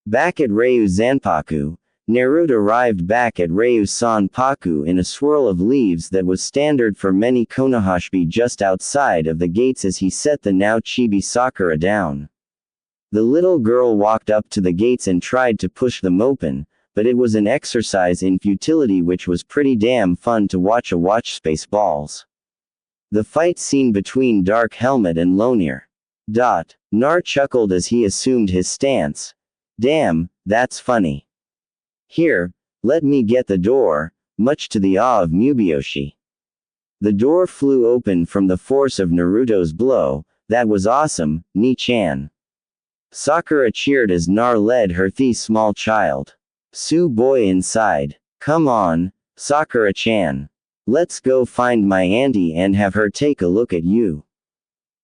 Back at Ryu Zanpaku, Naruto arrived back at Ryu Sanpaku in a swirl of leaves that was standard for many Konohashibi just outside of the gates as he set the now chibi Sakura down. The little girl walked up to the gates and tried to push them open, but it was an exercise in futility which was pretty damn fun to watch Spaceballs. The fight scene between Dark Helmet and Lonier. Nar chuckled as he assumed his stance. Damn, that's funny. Here, let me get the door, much to the awe of Mubiyoshi. The door flew open from the force of Naruto's blow. That was awesome, Ni-chan. Sakura cheered as Nar led her small child. Su boy inside. Come on, Sakura-chan. Let's go find my auntie and have her take a look at you.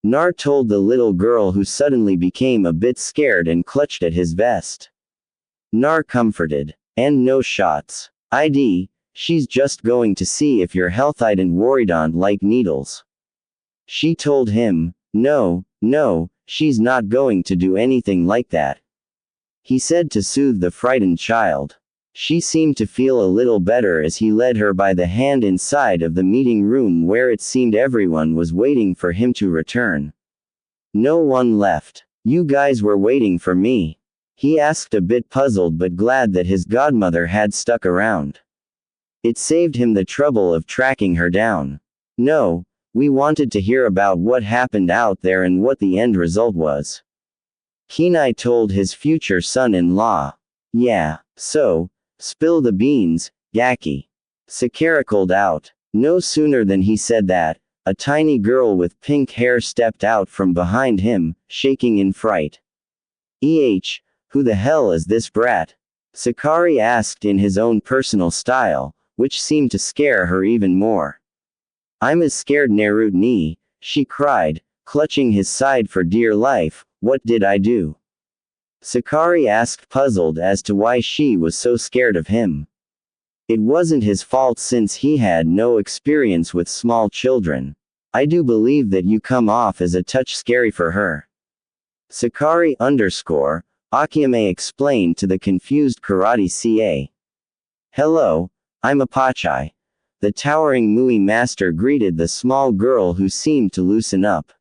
Nar told the little girl, who suddenly became a bit scared and clutched at his vest. Nar comforted. And no shots. She's just going to see if you're healthy and worried on like needles. She told him, no, she's not going to do anything like that. He said to soothe the frightened child. She seemed to feel a little better as he led her by the hand inside of the meeting room where it seemed everyone was waiting for him to return. No one left. You guys were waiting for me? He asked, a bit puzzled but glad that his godmother had stuck around. It saved him the trouble of tracking her down. No, we wanted to hear about what happened out there and what the end result was. Kenai told his future son-in-law. Yeah, so, spill the beans, Gaki. Sakura called out. No sooner than he said that, a tiny girl with pink hair stepped out from behind him, shaking in fright. Who the hell is this brat? Sakura asked in his own personal style, which seemed to scare her even more. I'm as scared Naruto ni, she cried, clutching his side for dear life. What did I do? Sakura asked, puzzled as to why she was so scared of him. It wasn't his fault since he had no experience with small children. I do believe that you come off as a touch scary for her. Sakura Akiyame explained to the confused karate CA. Hello, I'm Apache. The towering Mui master greeted the small girl who seemed to loosen up.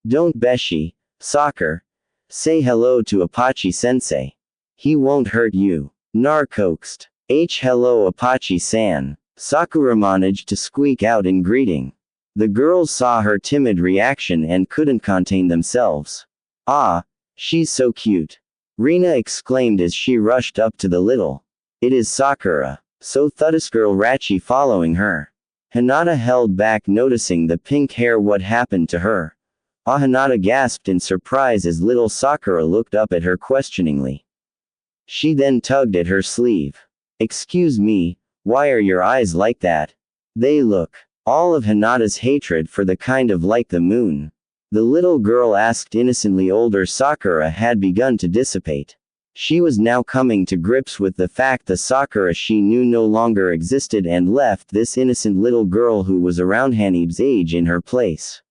Don't Beshi, Sakura. Say hello to Apache-sensei. He won't hurt you. Nar coaxed. Hello Apache-san. Sakura managed to squeak out in greeting. The girls saw her timid reaction and couldn't contain themselves. Ah, she's so cute. Rina exclaimed as she rushed up to the little. It is Sakura. So Thudisgirl Rachi following her. Hinata held back, noticing the pink hair. What happened to her? Hinata gasped in surprise as little Sakura looked up at her questioningly. She then tugged at her sleeve. Excuse me, why are your eyes like that? They look. All of Hinata's hatred for the kind of like the moon. The little girl asked innocently. Older Sakura had begun to dissipate. She was now coming to grips with the fact the Sakura she knew no longer existed and left this innocent little girl who was around Hanibe's age in her place.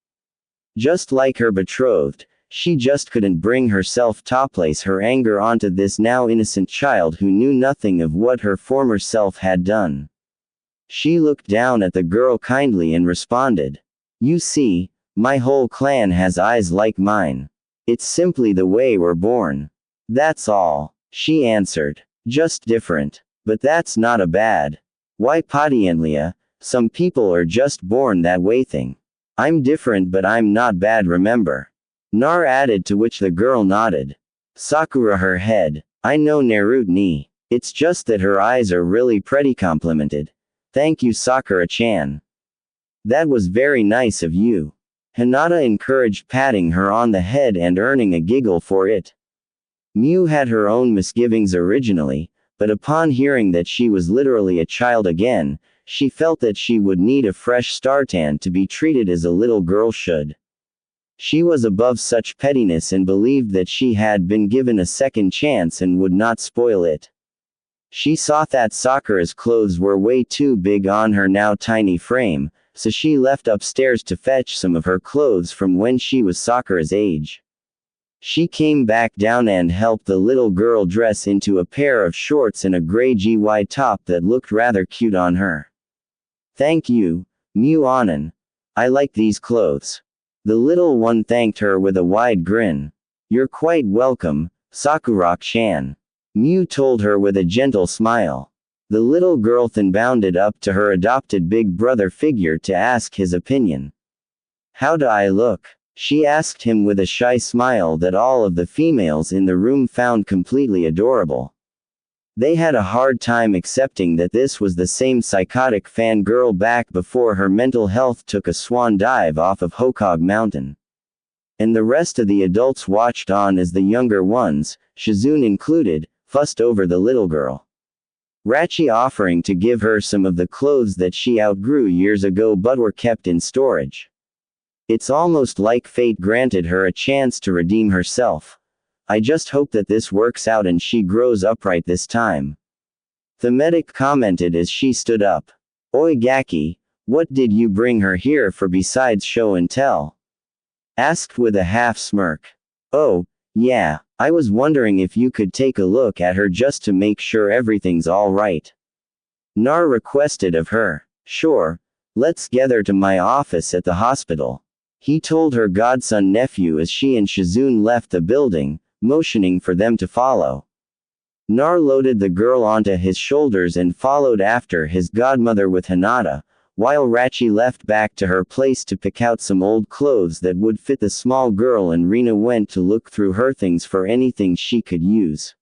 Just like her betrothed, she just couldn't bring herself to place her anger onto this now innocent child who knew nothing of what her former self had done. She looked down at the girl kindly and responded, "You see, my whole clan has eyes like mine. It's simply the way we're born. That's all," she answered. "Just different. But that's not a bad. Why patientlia, some people are just born that way thing. I'm different but I'm not bad, remember?" Nar added, to which the girl nodded. Sakura her head. "I know Naruto ni. It's just that her eyes are really pretty complimented. Thank you Sakura-chan. That was very nice of you." Hinata encouraged, patting her on the head and earning a giggle for it. Miu had her own misgivings originally, but upon hearing that she was literally a child again, she felt that she would need a fresh start and to be treated as a little girl should. She was above such pettiness and believed that she had been given a second chance and would not spoil it. She saw that Sakura's clothes were way too big on her now tiny frame, so she left upstairs to fetch some of her clothes from when she was Sakura's age. She came back down and helped the little girl dress into a pair of shorts and a gray GY top that looked rather cute on her. "Thank you, Miu-anan. I like these clothes." The little one thanked her with a wide grin. "You're quite welcome, Sakura-chan," Miu told her with a gentle smile. The little girl then bounded up to her adopted big brother figure to ask his opinion. "How do I look?" she asked him with a shy smile that all of the females in the room found completely adorable. They had a hard time accepting that this was the same psychotic fangirl back before her mental health took a swan dive off of Hokage Mountain. And the rest of the adults watched on as the younger ones, Shizune included, fussed over the little girl. Rachi offering to give her some of the clothes that she outgrew years ago but were kept in storage. It's almost like fate granted her a chance to redeem herself. "I just hope that this works out and she grows upright this time," the medic commented as she stood up. "Oi Gaki, what did you bring her here for besides show and tell?" asked with a half smirk. "Oh, yeah, I was wondering if you could take a look at her just to make sure everything's alright," Nar requested of her. "Sure, let's gather to my office at the hospital," he told her godson nephew as she and Shizune left the building, motioning for them to follow. Nar loaded the girl onto his shoulders and followed after his godmother with Hinata, while Rachi left back to her place to pick out some old clothes that would fit the small girl, and Rina went to look through her things for anything she could use.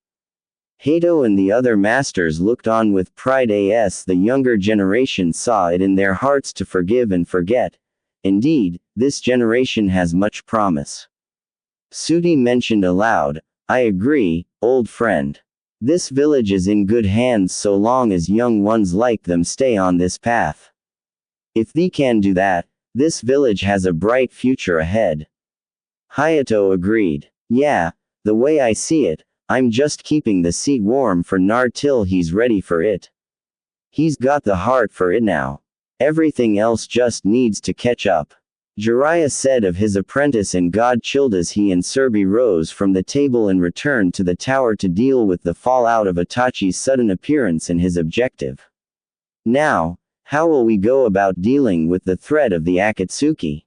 Hato and the other masters looked on with pride as the younger generation saw it in their hearts to forgive and forget. Indeed, this generation has much promise. Sudi mentioned aloud, "I agree, old friend. This village is in good hands so long as young ones like them stay on this path. If they can do that, this village has a bright future ahead." Hayato agreed. "Yeah, the way I see it, I'm just keeping the seat warm for Nar till he's ready for it. He's got the heart for it now. Everything else just needs to catch up," Jiraiya said of his apprentice and god chilled as he and Serbi rose from the table and returned to the tower to deal with the fallout of Itachi's sudden appearance and his objective. "Now, how will we go about dealing with the threat of the Akatsuki?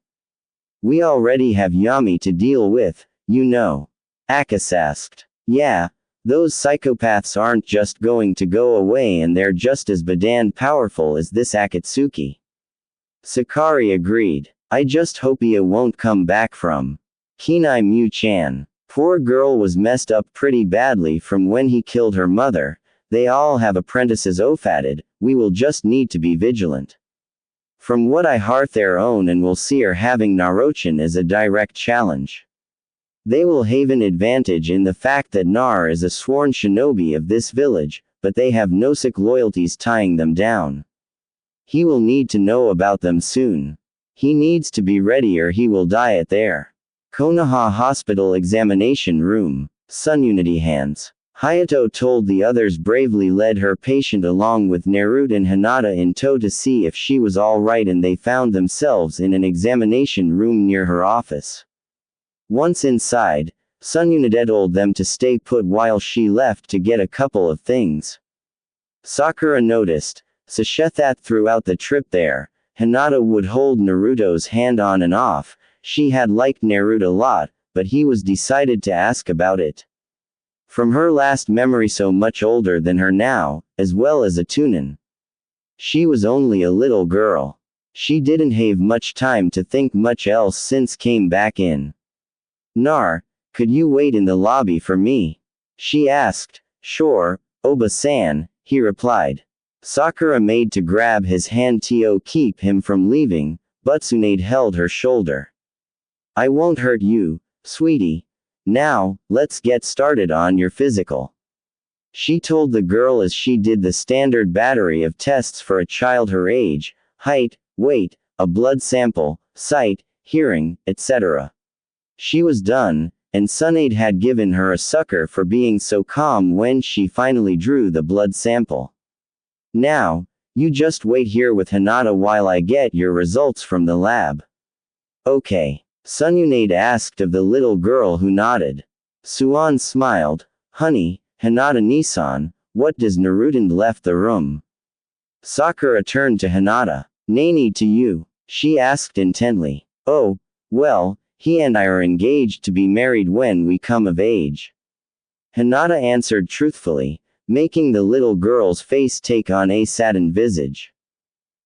We already have Yami to deal with, you know," Akash asked. "Yeah, those psychopaths aren't just going to go away and they're just as badand powerful as this Akatsuki." Sakari agreed. "I just hope Ia won't come back from Kenai Mu-chan. Poor girl was messed up pretty badly from when he killed her mother. They all have apprentices ofatted, we will just need to be vigilant. From what I heard their own and will see her having Narochan as a direct challenge. They will have an advantage in the fact that Nar is a sworn shinobi of this village, but they have no sick loyalties tying them down. He will need to know about them soon. He needs to be ready or he will die at there." Konoha Hospital Examination Room. Sun Unity Hands. Hayato told the others bravely led her patient along with Naruto and Hinata in tow to see if she was alright, and they found themselves in an examination room near her office. Once inside, Sun Unity told them to stay put while she left to get a couple of things. Sakura noticed, that throughout the trip there, Hinata would hold Naruto's hand on and off. She had liked Naruto a lot, but he was decided to ask about it. From her last memory, so much older than her now, as well as a tunin. She was only a little girl. She didn't have much time to think much else since came back in. Could you wait in the lobby for me? She asked. Sure, Oba-san, he replied. Sakura made to grab his hand to keep him from leaving, but Tsunade held her shoulder. I won't hurt you, sweetie. Now, let's get started on your physical. She told the girl as she did the standard battery of tests for a child her age, height, weight, a blood sample, sight, hearing, etc. She was done, and Tsunade had given her a sucker for being so calm when she finally drew the blood sample. Now, you just wait here with Hinata while I get your results from the lab. Okay. Tsunade asked of the little girl, who nodded. Suan smiled. Honey, Hinata-Nisan, what does Naruto left the room? Sakura turned to Hinata. Nani to you? She asked intently. Oh, well, he and I are engaged to be married when we come of age. Hinata answered truthfully, making the little girl's face take on a saddened visage.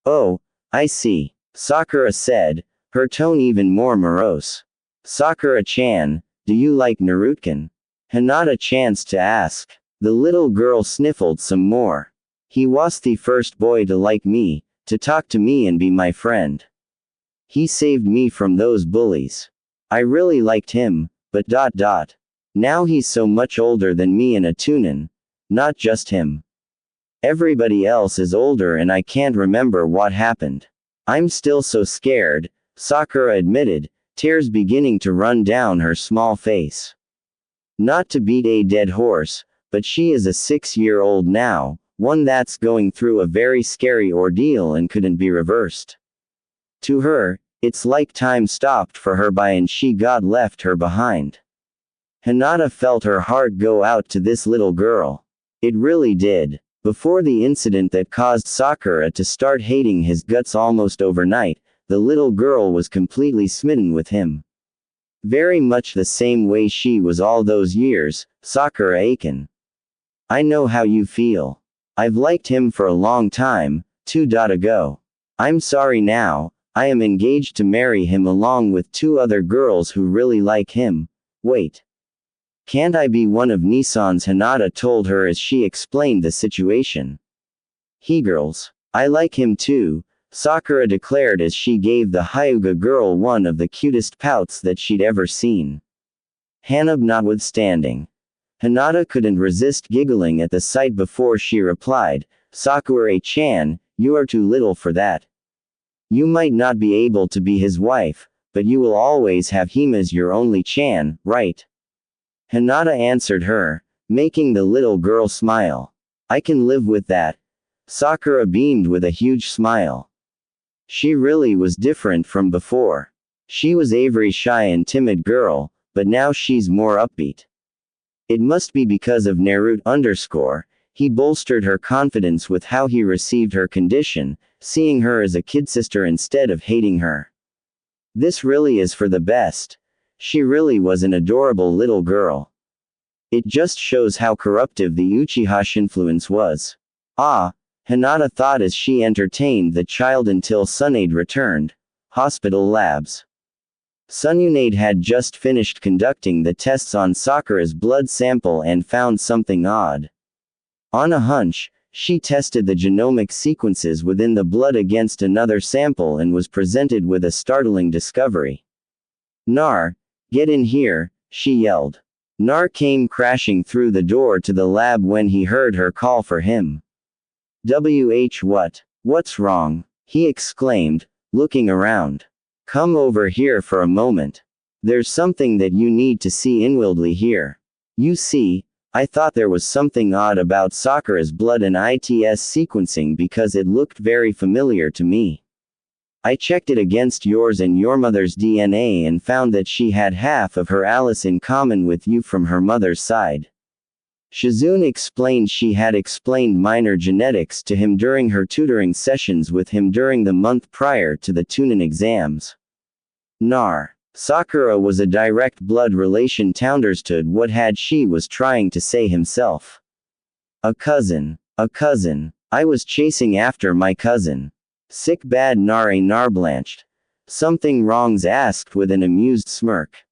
Oh, I see, Sakura said, her tone even more morose. Sakura-chan, do you like Naruto? Hinata chanced to ask. The little girl sniffled some more. He was the first boy to like me, to talk to me and be my friend. He saved me from those bullies. I really liked him, but ... Now he's so much older than me and a tunin. Not just him. Everybody else is older and I can't remember what happened. I'm still so scared, Sakura admitted, tears beginning to run down her small face. Not to beat a dead horse, but she is a 6-year-old now, one that's going through a very scary ordeal and couldn't be reversed. To her, it's like time stopped for her and she got left her behind. Hinata felt her heart go out to this little girl. It really did. Before the incident that caused Sakura to start hating his guts almost overnight, the little girl was completely smitten with him. Very much the same way she was all those years, Sakura-Aiken. I know how you feel. I've liked him for a long time, 2 ago. I'm sorry now, I am engaged to marry him along with 2 other girls who really like him. Wait. Can't I be one of Nisan's? Hinata told her as she explained the situation. He girls. I like him too, Sakura declared as she gave the Hyuga girl one of the cutest pouts that she'd ever seen. Hanab notwithstanding. Hinata couldn't resist giggling at the sight before she replied, Sakura-chan, you are too little for that. You might not be able to be his wife, but you will always have him as your only chan, right? Hinata answered her, making the little girl smile. I can live with that. Sakura beamed with a huge smile. She really was different from before. She was a very shy and timid girl, but now she's more upbeat. It must be because of Naruto_. He bolstered her confidence with how he received her condition, seeing her as a kid sister instead of hating her. This really is for the best. She really was an adorable little girl. It just shows how corruptive the Uchiha influence was. Hinata thought as she entertained the child until Tsunade returned. Hospital labs. Tsunade had just finished conducting the tests on Sakura's blood sample and found something odd. On a hunch, she tested the genomic sequences within the blood against another sample and was presented with a startling discovery. Nar, get in here, she yelled. Nar came crashing through the door to the lab when he heard her call for him. What's wrong? He exclaimed, looking around. Come over here for a moment. There's something that you need to see inwardly here. You see, I thought there was something odd about Sakura's blood and its sequencing because it looked very familiar to me. I checked it against yours and your mother's DNA and found that she had half of her Alice in common with you from her mother's side. Shizune explained she had explained minor genetics to him during her tutoring sessions with him during the month prior to the Tunin exams. Sakura was a direct blood relation understood what had she was trying to say himself. A cousin. I was chasing after my cousin. Sick bad Nar blanched. Something wrong's asked with an amused smirk.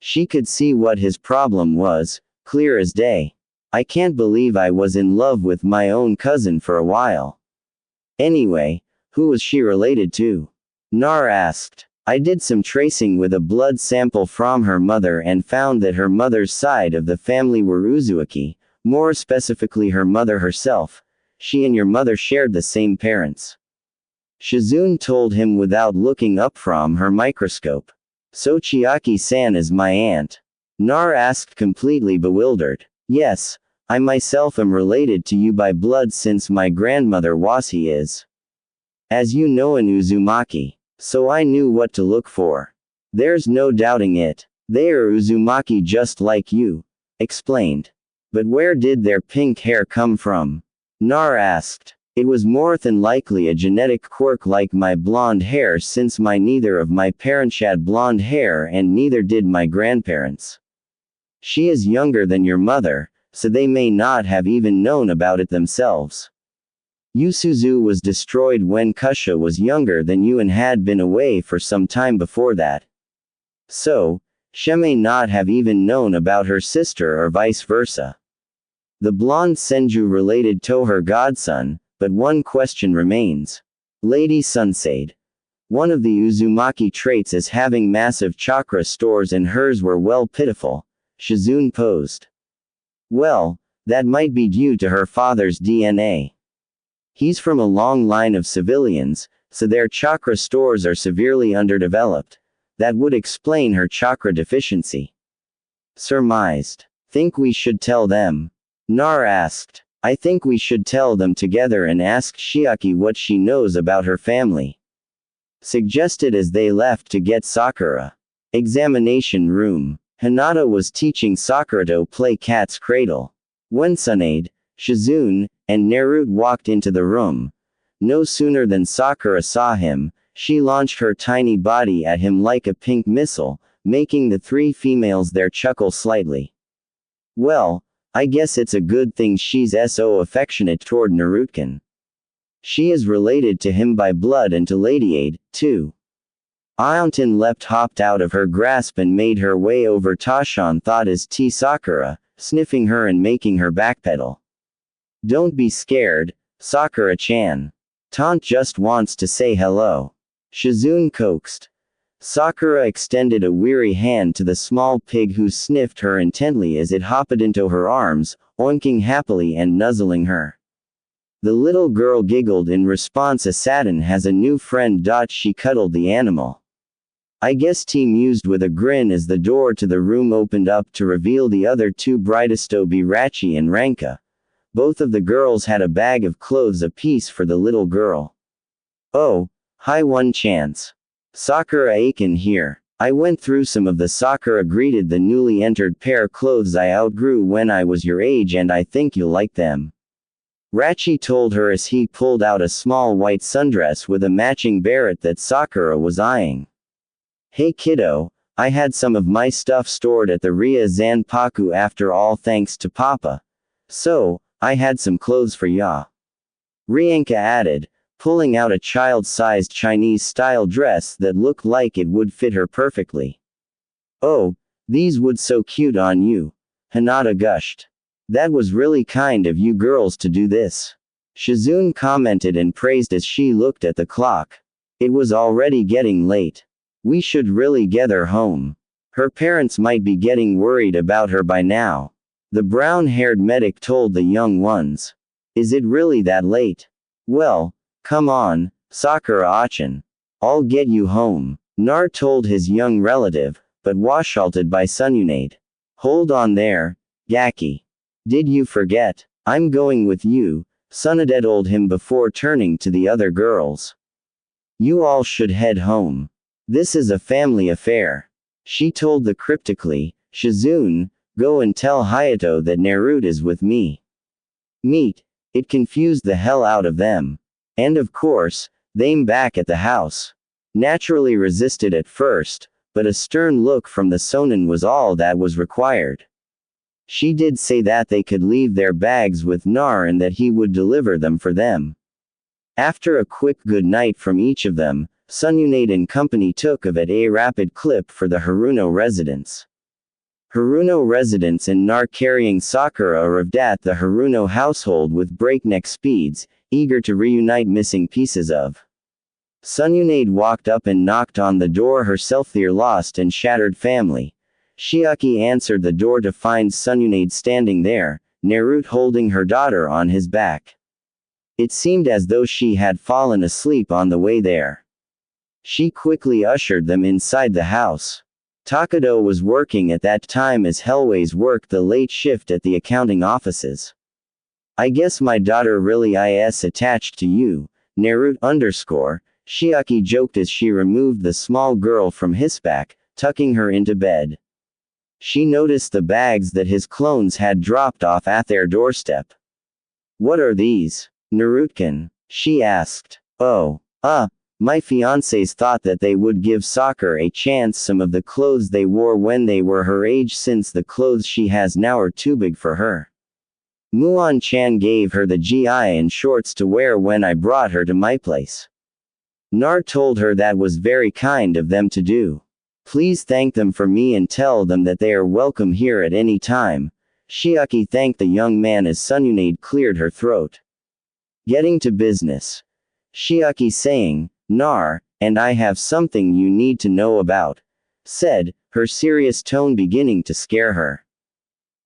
She could see what his problem was, clear as day. I can't believe I was in love with my own cousin for a while. Anyway, who was she related to? Nar asked. I did some tracing with a blood sample from her mother and found that her mother's side of the family were Uzumaki, more specifically her mother herself. She and your mother shared the same parents. Shizune told him without looking up from her microscope. So Chiaki-san is my aunt? Nar asked completely bewildered. Yes, I myself am related to you by blood since my grandmother Wasi is. As you know an Uzumaki. So I knew what to look for. There's no doubting it. They are Uzumaki just like you. Explained. But where did their pink hair come from? Nar asked. It was more than likely a genetic quirk like my blonde hair since neither of my parents had blonde hair and neither did my grandparents. She is younger than your mother, so they may not have even known about it themselves. Yusuzu was destroyed when Kusha was younger than you and had been away for some time before that. So, she may not have even known about her sister or vice versa. The blonde Senju related to her godson, but one question remains. Lady Sunshade. One of the Uzumaki traits is having massive chakra stores and hers were well pitiful, Shizune posed. Well, that might be due to her father's DNA. He's from a long line of civilians, so their chakra stores are severely underdeveloped. That would explain her chakra deficiency. Surmised. Think we should tell them? Nar asked. I think we should tell them together and ask Chiaki what she knows about her family. Suggested as they left to get Sakura. Examination room. Hinata was teaching Sakura to play cat's cradle. When Tsunade, Shizune, and Naruto walked into the room. No sooner than Sakura saw him, she launched her tiny body at him like a pink missile, making the three females there chuckle slightly. Well, I guess it's a good thing she's so affectionate toward Naruto-kun. She is related to him by blood and to Ladyade, too. Aonton hopped out of her grasp and made her way over Tashan thought as T Sakura, sniffing her and making her backpedal. Don't be scared, Sakura-chan. Taunt just wants to say hello. Shizune coaxed. Sakura extended a weary hand to the small pig who sniffed her intently as it hopped into her arms, oinking happily and nuzzling her. The little girl giggled in response. A Satin has a new friend. She cuddled the animal. I guess T mused with a grin as the door to the room opened up to reveal the other two Brightostobi Rachi and Ranka. Both of the girls had a bag of clothes apiece for the little girl. Oh, hi one chance. Sakura Aiken here. I went through some of the Sakura greeted the newly entered pair clothes I outgrew when I was your age and I think you'll like them. Rachi told her as he pulled out a small white sundress with a matching beret that Sakura was eyeing. Hey kiddo, I had some of my stuff stored at the Ria Zanpaku after all thanks to Papa. So, I had some clothes for ya. Rianka added, pulling out a child-sized Chinese-style dress that looked like it would fit her perfectly. Oh, these would so cute on you. Hinata gushed. That was really kind of you girls to do this. Shizune commented and praised as she looked at the clock. It was already getting late. We should really get her home. Her parents might be getting worried about her by now. The brown-haired medic told the young ones. Is it really that late? Well, come on, Sakura-chan. I'll get you home. Nar told his young relative, but was halted by Sununade. Hold on there, Gaki. Did you forget? I'm going with you, Sunade told him before turning to the other girls. You all should head home. This is a family affair. She told them cryptically. Shizune, go and tell Hayato that Naruto is with me. Meet. It confused the hell out of them. And of course, they'm back at the house. Naturally resisted at first, but a stern look from the Sonin was all that was required. She did say that they could leave their bags with Nar and that he would deliver them for them. After a quick good night from each of them, Sununade and company took off at a rapid clip for the Haruno residence. Haruno residents and Nar carrying Sakura arrived at the Haruno household with breakneck speeds, eager to reunite missing pieces of. Sununade walked up and knocked on the door herself. Their lost and shattered family. Shiaki answered the door to find Sununade standing there, Naruto holding her daughter on his back. It seemed as though she had fallen asleep on the way there. She quickly ushered them inside the house. Takado was working at that time as Hellways worked the late shift at the accounting offices. I guess my daughter really is attached to you, Naruto_. Shiaki joked as she removed the small girl from his back, tucking her into bed. She noticed the bags that his clones had dropped off at their doorstep. What are these, Naruto-kun? She asked. Oh, my fiancés thought that they would give Sakura a chance. Some of the clothes they wore when they were her age, since the clothes she has now are too big for her. Muon-chan gave her the GI and shorts to wear when I brought her to my place. Nar told her that was very kind of them to do. Please thank them for me and tell them that they are welcome here at any time. Shiaki thanked the young man as Sununade cleared her throat. Getting to business. Shiaki saying, Nar, and I have something you need to know about, said, her serious tone beginning to scare her.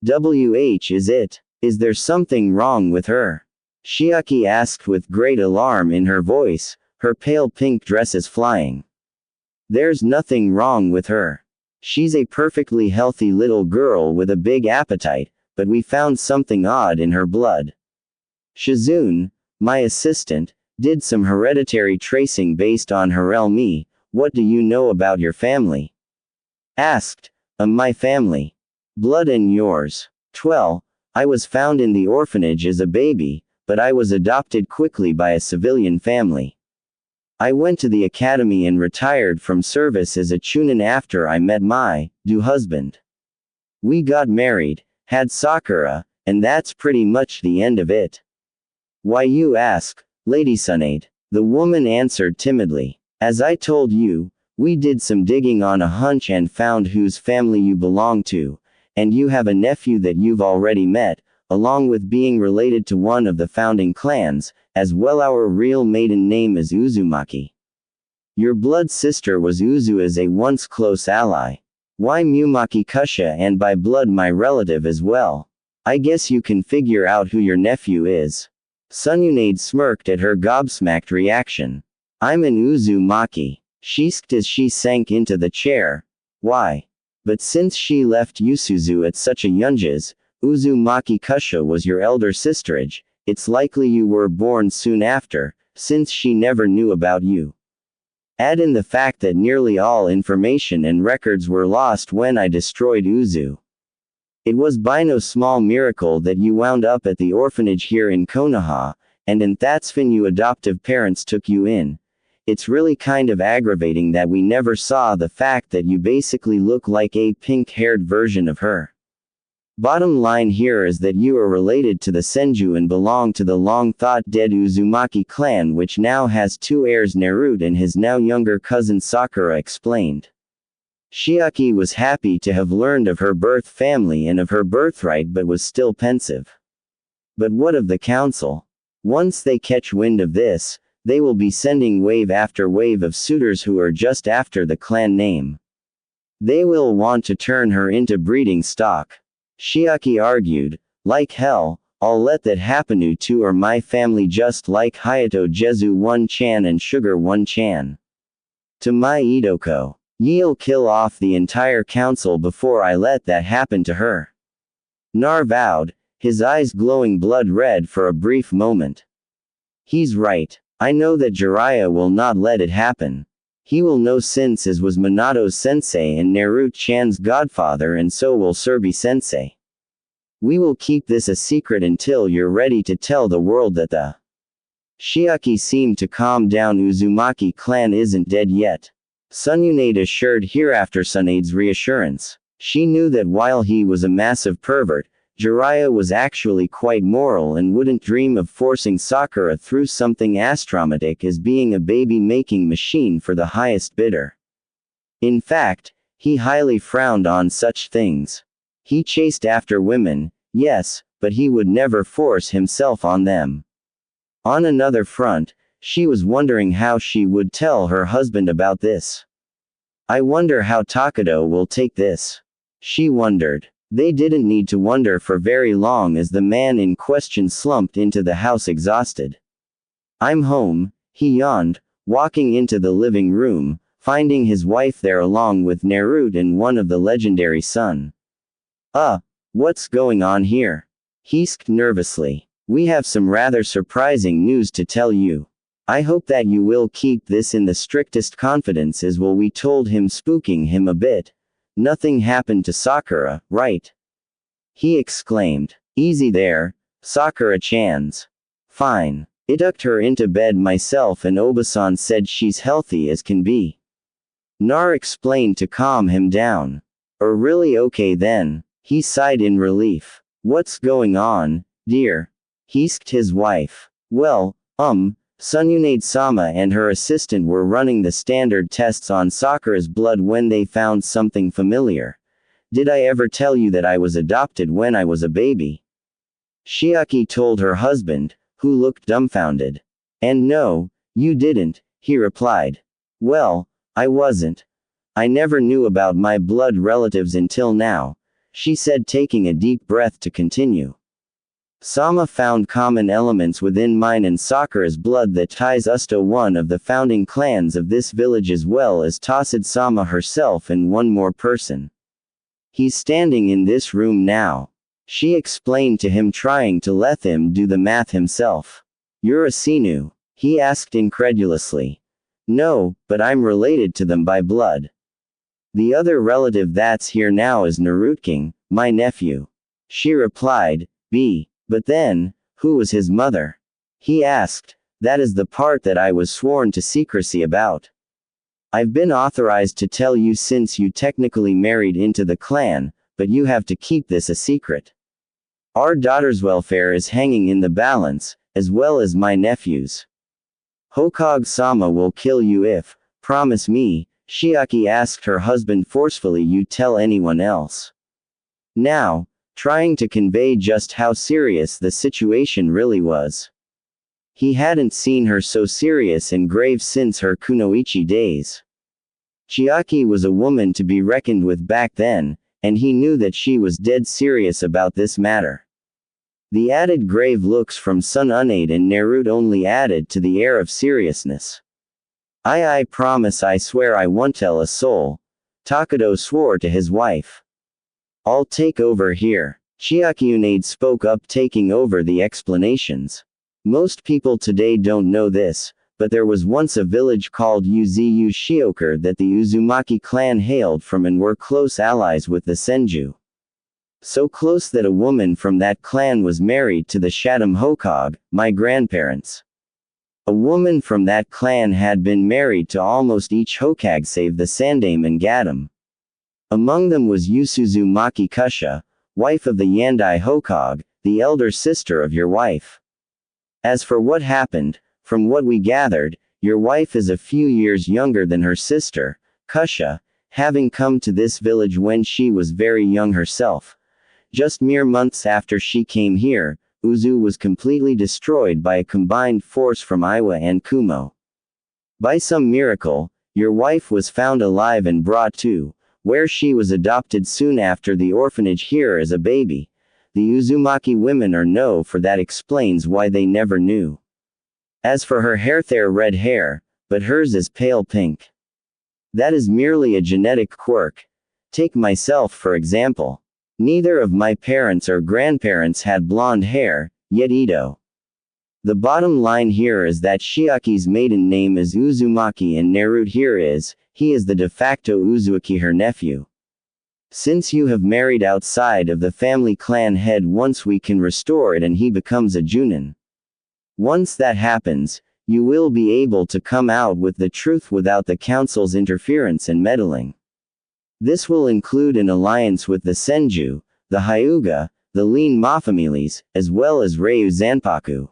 Is it? Is there something wrong with her? Shiaki asked with great alarm in her voice, her pale pink dresses flying. There's nothing wrong with her. She's a perfectly healthy little girl with a big appetite, but we found something odd in her blood. Shizune, my assistant, did some hereditary tracing based on Harem. What do you know about your family? Asked. My family. Blood and yours. I was found in the orphanage as a baby, but I was adopted quickly by a civilian family. I went to the academy and retired from service as a chunin after I met my husband. We got married, had Sakura, and that's pretty much the end of it. Why you ask, Lady Sunade? The woman answered timidly. As I told you, we did some digging on a hunch and found whose family you belong to, and you have a nephew that you've already met, along with being related to one of the founding clans, as well. Our real maiden name is Uzumaki. Your blood sister was Uzu as a once close ally. Why Mumaki Kusha and by blood my relative as well. I guess you can figure out who your nephew is. Sununade smirked at her gobsmacked reaction. I'm an Uzumaki. She sked as she sank into the chair. Why? But since she left Yusuzu at such a younges, Uzumaki Kusha was your elder sisterage, it's likely you were born soon after, since she never knew about you. Add in the fact that nearly all information and records were lost when I destroyed Uzu. It was by no small miracle that you wound up at the orphanage here in Konoha, and in that's when you adoptive parents took you in. It's really kind of aggravating that we never saw the fact that you basically look like a pink-haired version of her. Bottom line here is that you are related to the Senju and belong to the long-thought dead Uzumaki clan, which now has two heirs. Naruto and his now younger cousin Sakura explained. Shiaki was happy to have learned of her birth family and of her birthright, but was still pensive. But what of the council? Once they catch wind of this, they will be sending wave after wave of suitors who are just after the clan name. They will want to turn her into breeding stock. Shiaki argued, like hell, I'll let that happen to or my family, just like Hayato Jezu 1-chan and Sugar 1-chan. To my Idoko. Ye'll kill off the entire council before I let that happen to her. Nar vowed, his eyes glowing blood red for a brief moment. He's right. I know that Jiraiya will not let it happen. He will know since as was Minato's sensei and Naruto-chan's godfather, and so will Surby sensei. We will keep this a secret until you're ready to tell the world that the Shiaki seemed to calm down. Uzumaki clan isn't dead yet. Sununade assured hereafter Sunade's reassurance. She knew that while he was a massive pervert, Jiraiya was actually quite moral and wouldn't dream of forcing Sakura through something as traumatic as being a baby-making machine for the highest bidder. In fact, he highly frowned on such things. He chased after women, yes, but he would never force himself on them. On another front, she was wondering how she would tell her husband about this. I wonder how Takado will take this. She wondered. They didn't need to wonder for very long as the man in question slumped into the house exhausted. I'm home, he yawned, walking into the living room, finding his wife there along with Naruto and one of the legendary son. What's going on here? He sked nervously. We have some rather surprising news to tell you. I hope that you will keep this in the strictest confidence as well. We told him, spooking him a bit. Nothing happened to Sakura, right? He exclaimed. Easy there, Sakura-chan's. Fine. I tucked her into bed myself and Obasan said she's healthy as can be. Nar explained to calm him down. Really okay then. He sighed in relief. What's going on, dear? He asked his wife. Well, Sununade-sama and her assistant were running the standard tests on Sakura's blood when they found something familiar. Did I ever tell you that I was adopted when I was a baby? Shiaki told her husband, who looked dumbfounded. And no, you didn't, he replied. Well, I wasn't. I never knew about my blood relatives until now, she said, taking a deep breath to continue. Sama found common elements within mine and Sakura's blood that ties us to one of the founding clans of this village as well as Tausid Sama herself and one more person. He's standing in this room now. She explained to him, trying to let him do the math himself. You're a Sinu? He asked incredulously. No, but I'm related to them by blood. The other relative that's here now is Naruto, my nephew. She replied, But then, who was his mother? He asked. That is the part that I was sworn to secrecy about. I've been authorized to tell you since you technically married into the clan, but you have to keep this a secret. Our daughter's welfare is hanging in the balance, as well as my nephew's. Hokage-sama will kill you if, promise me, Shiaki asked her husband forcefully, you tell anyone else. Now, trying to convey just how serious the situation really was. He hadn't seen her so serious and grave since her kunoichi days. Chiaki was a woman to be reckoned with back then, and he knew that she was dead serious about this matter. The added grave looks from Sununade and Naruto only added to the air of seriousness. I promise, I swear I won't tell a soul, Takado swore to his wife. I'll take over here. Chiakiunade spoke up, taking over the explanations. Most people today don't know this, but there was once a village called Uzu Shioker that the Uzumaki clan hailed from and were close allies with the Senju. So close that a woman from that clan was married to the Shatum Hokage, my grandparents. A woman from that clan had been married to almost each Hokage save the Sandaime and Gatom. Among them was Uzumaki Kusha, wife of the Yandai Hokage, the elder sister of your wife. As for what happened, from what we gathered, your wife is a few years younger than her sister, Kusha, having come to this village when she was very young herself. Just mere months after she came here, Uzu was completely destroyed by a combined force from Iwa and Kumo. By some miracle, your wife was found alive and brought to, where she was adopted soon after the orphanage here as a baby. The Uzumaki women are know for that explains why they never knew. As for her hair, they're red hair, but hers is pale pink. That is merely a genetic quirk. Take myself for example. Neither of my parents or grandparents had blonde hair, yet Ito. The bottom line here is that Chiaki's maiden name is Uzumaki and Naruto here is, he is the de facto Uzumaki her nephew. Since you have married outside of the family clan head once we can restore it and he becomes a Junin. Once that happens, you will be able to come out with the truth without the council's interference and meddling. This will include an alliance with the Senju, the Hyuga, the Lean Mafamilies, as well as Ryu Zanpaku.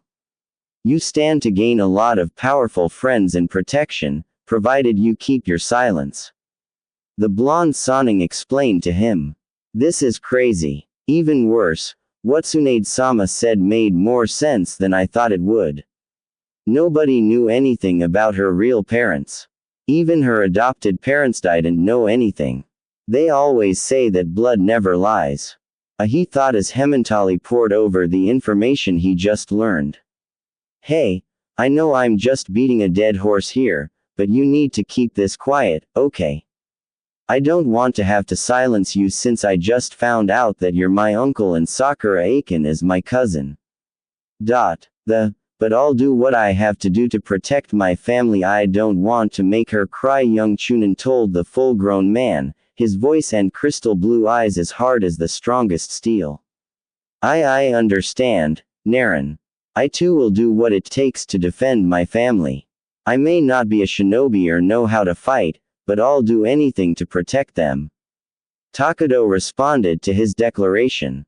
You stand to gain a lot of powerful friends and protection, provided you keep your silence. The blonde Sanning explained to him. This is crazy. Even worse, what Tsunade-sama said made more sense than I thought it would. Nobody knew anything about her real parents. Even her adopted parents didn't know anything. They always say that blood never lies. He thought as Hementali poured over the information he just learned. Hey, I know I'm just beating a dead horse here, but you need to keep this quiet, okay? I don't want to have to silence you since I just found out that you're my uncle and Sakura Aiken is my cousin. But I'll do what I have to do to protect my family. I don't want to make her cry, young Chunin told the full-grown man, his voice and crystal blue eyes as hard as the strongest steel. I understand, Naren. I too will do what it takes to defend my family. I may not be a shinobi or know how to fight, but I'll do anything to protect them. Takado responded to his declaration.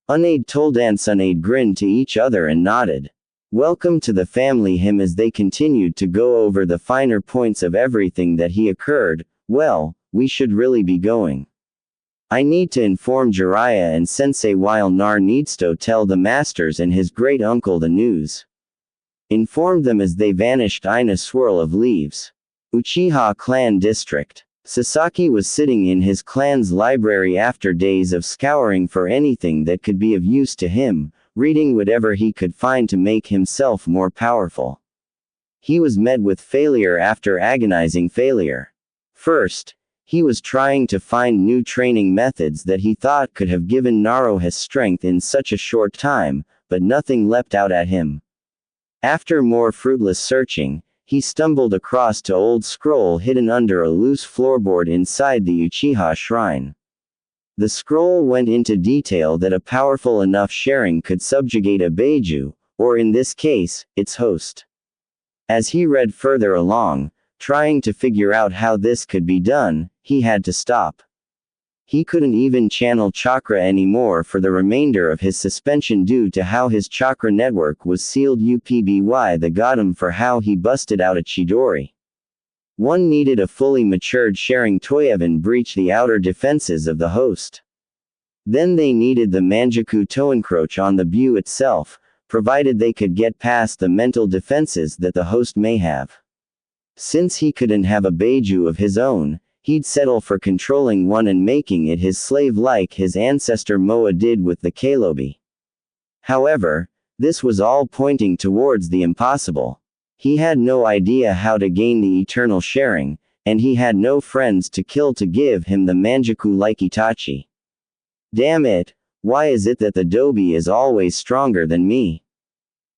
Unade told and Tsunade grinned to each other and nodded. Welcome to the family him as they continued to go over the finer points of everything that he occurred. Well, we should really be going. I need to inform Jiraiya and Sensei while Nar needs to tell the masters and his great uncle the news. Informed them as they vanished in a swirl of leaves. Uchiha Clan District. Sasaki was sitting in his clan's library after days of scouring for anything that could be of use to him, reading whatever he could find to make himself more powerful. He was met with failure after agonizing failure. First, he was trying to find new training methods that he thought could have given Naruto his strength in such a short time, but nothing leapt out at him. After more fruitless searching, he stumbled across an old scroll hidden under a loose floorboard inside the Uchiha shrine. The scroll went into detail that a powerful enough sharing could subjugate a Beiju, or in this case, its host. As he read further along, trying to figure out how this could be done, he had to stop. He couldn't even channel chakra anymore for the remainder of his suspension due to how his chakra network was sealed. Upby the got him for how he busted out a Chidori. One needed a fully matured sharing Toyevan breach the outer defenses of the host. Then they needed the Manjaku to encroach on the Bu itself, provided they could get past the mental defenses that the host may have. Since he couldn't have a Beiju of his own, he'd settle for controlling one and making it his slave like his ancestor Moa did with the Kalobi. However, this was all pointing towards the impossible. He had no idea how to gain the eternal sharing, and he had no friends to kill to give him the Manjaku like Itachi. Damn it, why is it that the Dobi is always stronger than me?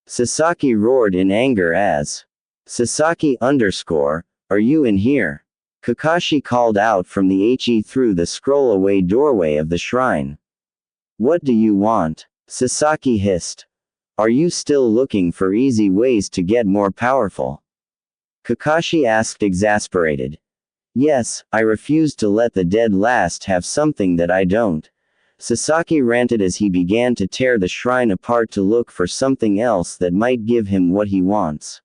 Sasaki roared in anger as Sasaki are you in here? Kakashi called out from the HE through the scroll-away doorway of the shrine. What do you want? Sasaki hissed. Are you still looking for easy ways to get more powerful? Kakashi asked exasperated. Yes, I refuse to let the dead last have something that I don't. Sasaki ranted as he began to tear the shrine apart to look for something else that might give him what he wants.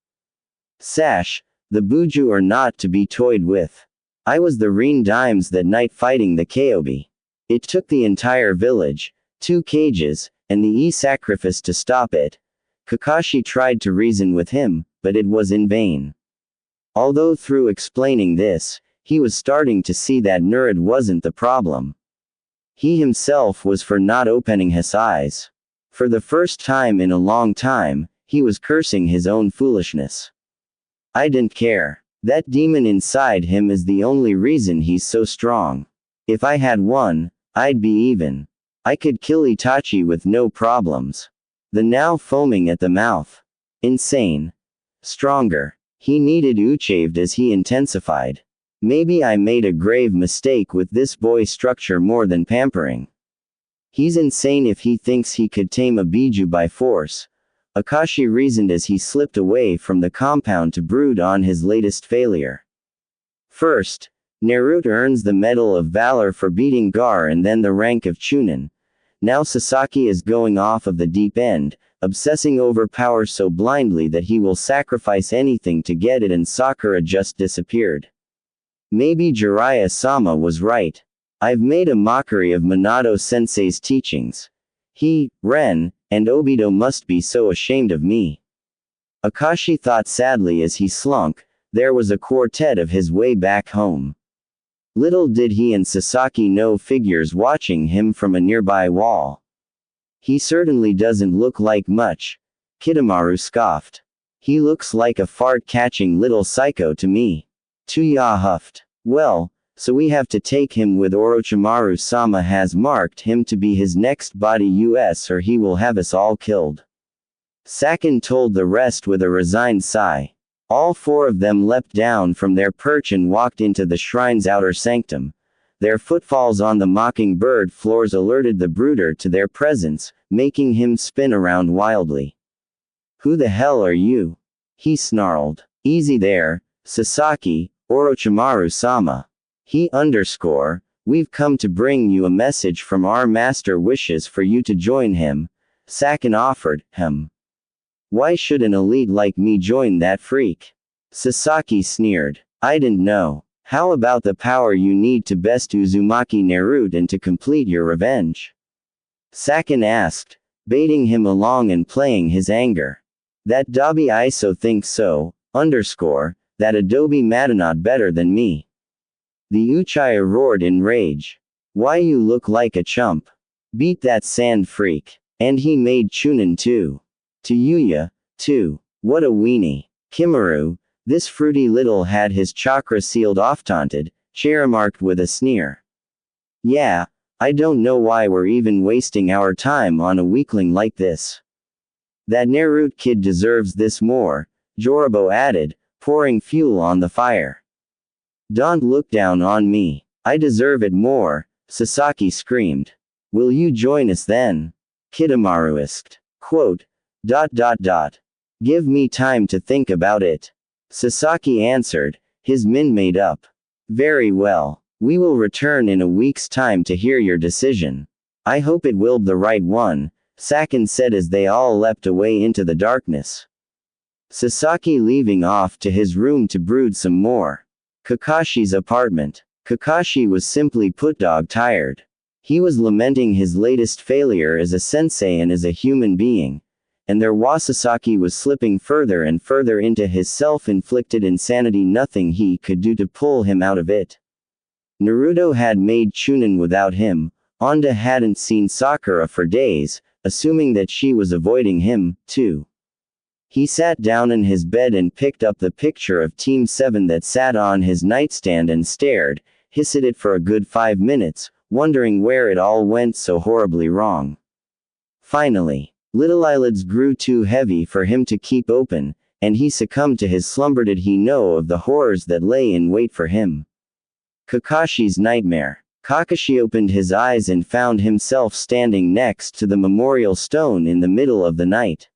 Sash, the Buju are not to be toyed with. I was the Reen Dimes that night fighting the Kaobi. It took the entire village, 2 cages, and the sacrifice to stop it. Kakashi tried to reason with him, but it was in vain. Although through explaining this, he was starting to see that Nurad wasn't the problem. He himself was for not opening his eyes. For the first time in a long time, he was cursing his own foolishness. I didn't care. That demon inside him is the only reason he's so strong. If I had one, I'd be even. I could kill Itachi with no problems. The now foaming at the mouth. Insane. Stronger. He needed Uchaved as he intensified. Maybe I made a grave mistake with this boy structure more than pampering. He's insane if he thinks he could tame a Biju by force, Kakashi reasoned as he slipped away from the compound to brood on his latest failure. First, Naruto earns the Medal of Valor for beating Gar and then the rank of Chunin. Now Sasaki is going off of the deep end, obsessing over power so blindly that he will sacrifice anything to get it, and Sakura just disappeared. Maybe Jiraiya-sama was right. I've made a mockery of Minato-sensei's teachings. He, Ren, and Obito must be so ashamed of me. Akashi thought sadly as he slunk. There was a quartet of his way back home. Little did he and Sasaki know figures watching him from a nearby wall. He certainly doesn't look like much, Kidomaru scoffed. He looks like a fart-catching little psycho to me. Tuya huffed. Well, so we have to take him with Orochimaru-sama has marked him to be his next body or he will have us all killed. Sakin told the rest with a resigned sigh. All four of them leapt down from their perch and walked into the shrine's outer sanctum. Their footfalls on the mockingbird floors alerted the brooder to their presence, making him spin around wildly. Who the hell are you? He snarled. Easy there, Sasaki, Orochimaru-sama. We've come to bring you a message from our master wishes for you to join him, Sakin offered, Why should an elite like me join that freak? Sasaki sneered. I didn't know. How about the power you need to best Uzumaki Naruto and to complete your revenge? Sakin asked, baiting him along and playing his anger. That Dabi Iso thinks so, that Adobe Madanot better than me. The Uchiha roared in rage. Why you look like a chump. Beat that sand freak. And he made Chunin too. To Yuya, too. What a weenie. Kimaru, this fruity little had his chakra sealed off, taunted, remarked with a sneer. Yeah, I don't know why we're even wasting our time on a weakling like this. That Naruto kid deserves this more, Jorobo added, pouring fuel on the fire. Don't look down on me. I deserve it more, Sasaki screamed. Will you join us then? Kidomaru asked. Quote, ... Give me time to think about it. Sasaki answered, his min made up. Very well. We will return in a week's time to hear your decision. I hope it will be the right one, Sakin said as they all leapt away into the darkness. Sasaki leaving off to his room to brood some more. Kakashi's apartment. Kakashi was simply put dog-tired. He was lamenting his latest failure as a sensei and as a human being. And their Wasasaki was slipping further and further into his self-inflicted insanity, nothing he could do to pull him out of it. Naruto had made Chunin without him, Onda hadn't seen Sakura for days, assuming that she was avoiding him, too. He sat down in his bed and picked up the picture of Team 7 that sat on his nightstand and stared, hissed at it for a good 5 minutes, wondering where it all went so horribly wrong. Finally, little eyelids grew too heavy for him to keep open, and he succumbed to his slumber. Did he know of the horrors that lay in wait for him? Kakashi's nightmare. Kakashi opened his eyes and found himself standing next to the memorial stone in the middle of the night.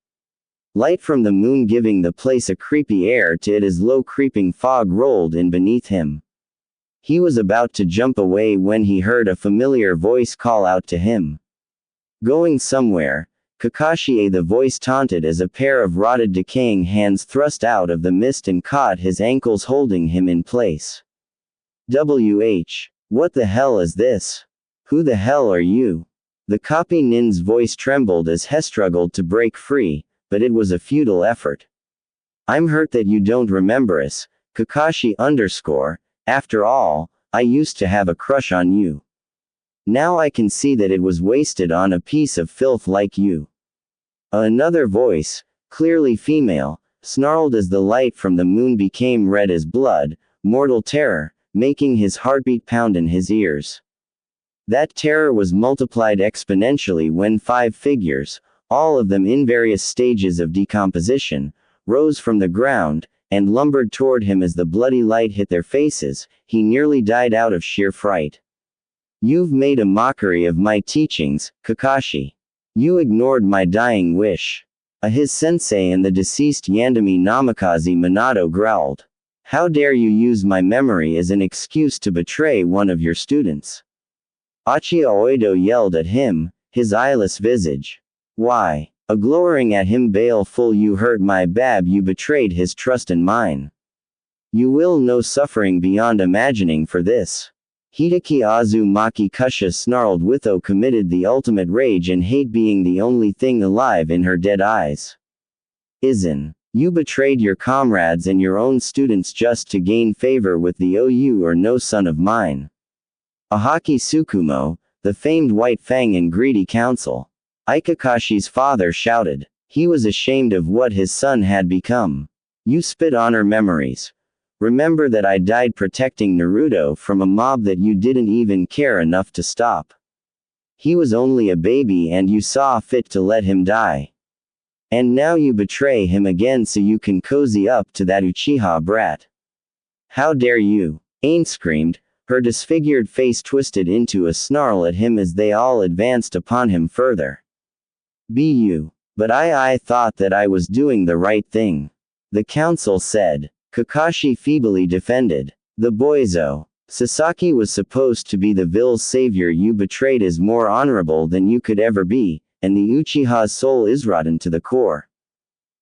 Light from the moon giving the place a creepy air to it as low creeping fog rolled in beneath him. He was about to jump away when he heard a familiar voice call out to him. Going somewhere, Kakashi, the voice taunted as a pair of rotted decaying hands thrust out of the mist and caught his ankles, holding him in place. What the hell is this? Who the hell are you? The copy nin's voice trembled as he struggled to break free, but it was a futile effort. I'm hurt that you don't remember us, Kakashi after all, I used to have a crush on you. Now I can see that it was wasted on a piece of filth like you. Another voice, clearly female, snarled as the light from the moon became red as blood, mortal terror, making his heartbeat pound in his ears. That terror was multiplied exponentially when 5 figures, all of them in various stages of decomposition, rose from the ground, and lumbered toward him as the bloody light hit their faces. He nearly died out of sheer fright. You've made a mockery of my teachings, Kakashi. You ignored my dying wish. His sensei and the deceased Yandami Namikaze Minato growled. How dare you use my memory as an excuse to betray one of your students? Achiya Oido yelled at him, his eyeless visage. Why? Glowering at him baleful, you hurt my bab, you betrayed his trust and mine. You will know suffering beyond imagining for this. Hideki Azumaki Kusha snarled. Witho committed the ultimate rage and hate, being the only thing alive in her dead eyes. Izan, you betrayed your comrades and your own students just to gain favor with the OU or no son of mine. Ahaki Tsukumo, the famed White Fang and greedy counsel. Ikakashi's father shouted. He was ashamed of what his son had become. You spit on her memories. Remember that I died protecting Naruto from a mob that you didn't even care enough to stop. He was only a baby and you saw fit to let him die. And now you betray him again so you can cozy up to that Uchiha brat. How dare you? Ain screamed, her disfigured face twisted into a snarl at him as they all advanced upon him further. Bu. But I thought that I was doing the right thing. The council said. Kakashi feebly defended. The boyzo. Sasaki was supposed to be the Ville's savior. You betrayed is more honorable than you could ever be, and the Uchiha's soul is rotten to the core.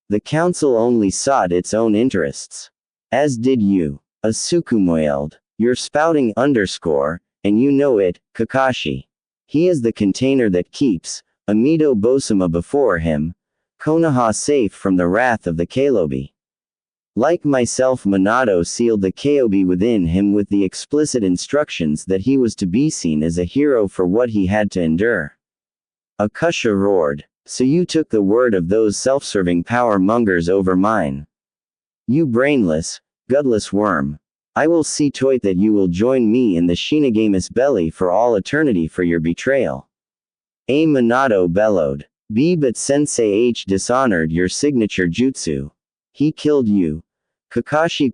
The council only sought its own interests. As did you. Tsukumo yelled. You're spouting _, and you know it, Kakashi. He is the container that keeps Amito Bosama before him, Konoha safe from the wrath of the Kailobi. Like myself, Minato sealed the Kyobi within him with the explicit instructions that he was to be seen as a hero for what he had to endure. Akusha roared. So you took the word of those self-serving power mongers over mine. You brainless, gutless worm. I will see to it that you will join me in the Shinigamis belly for all eternity for your betrayal. Minato bellowed. But Sensei H dishonored your signature jutsu. He killed you. Kakashi pleaded.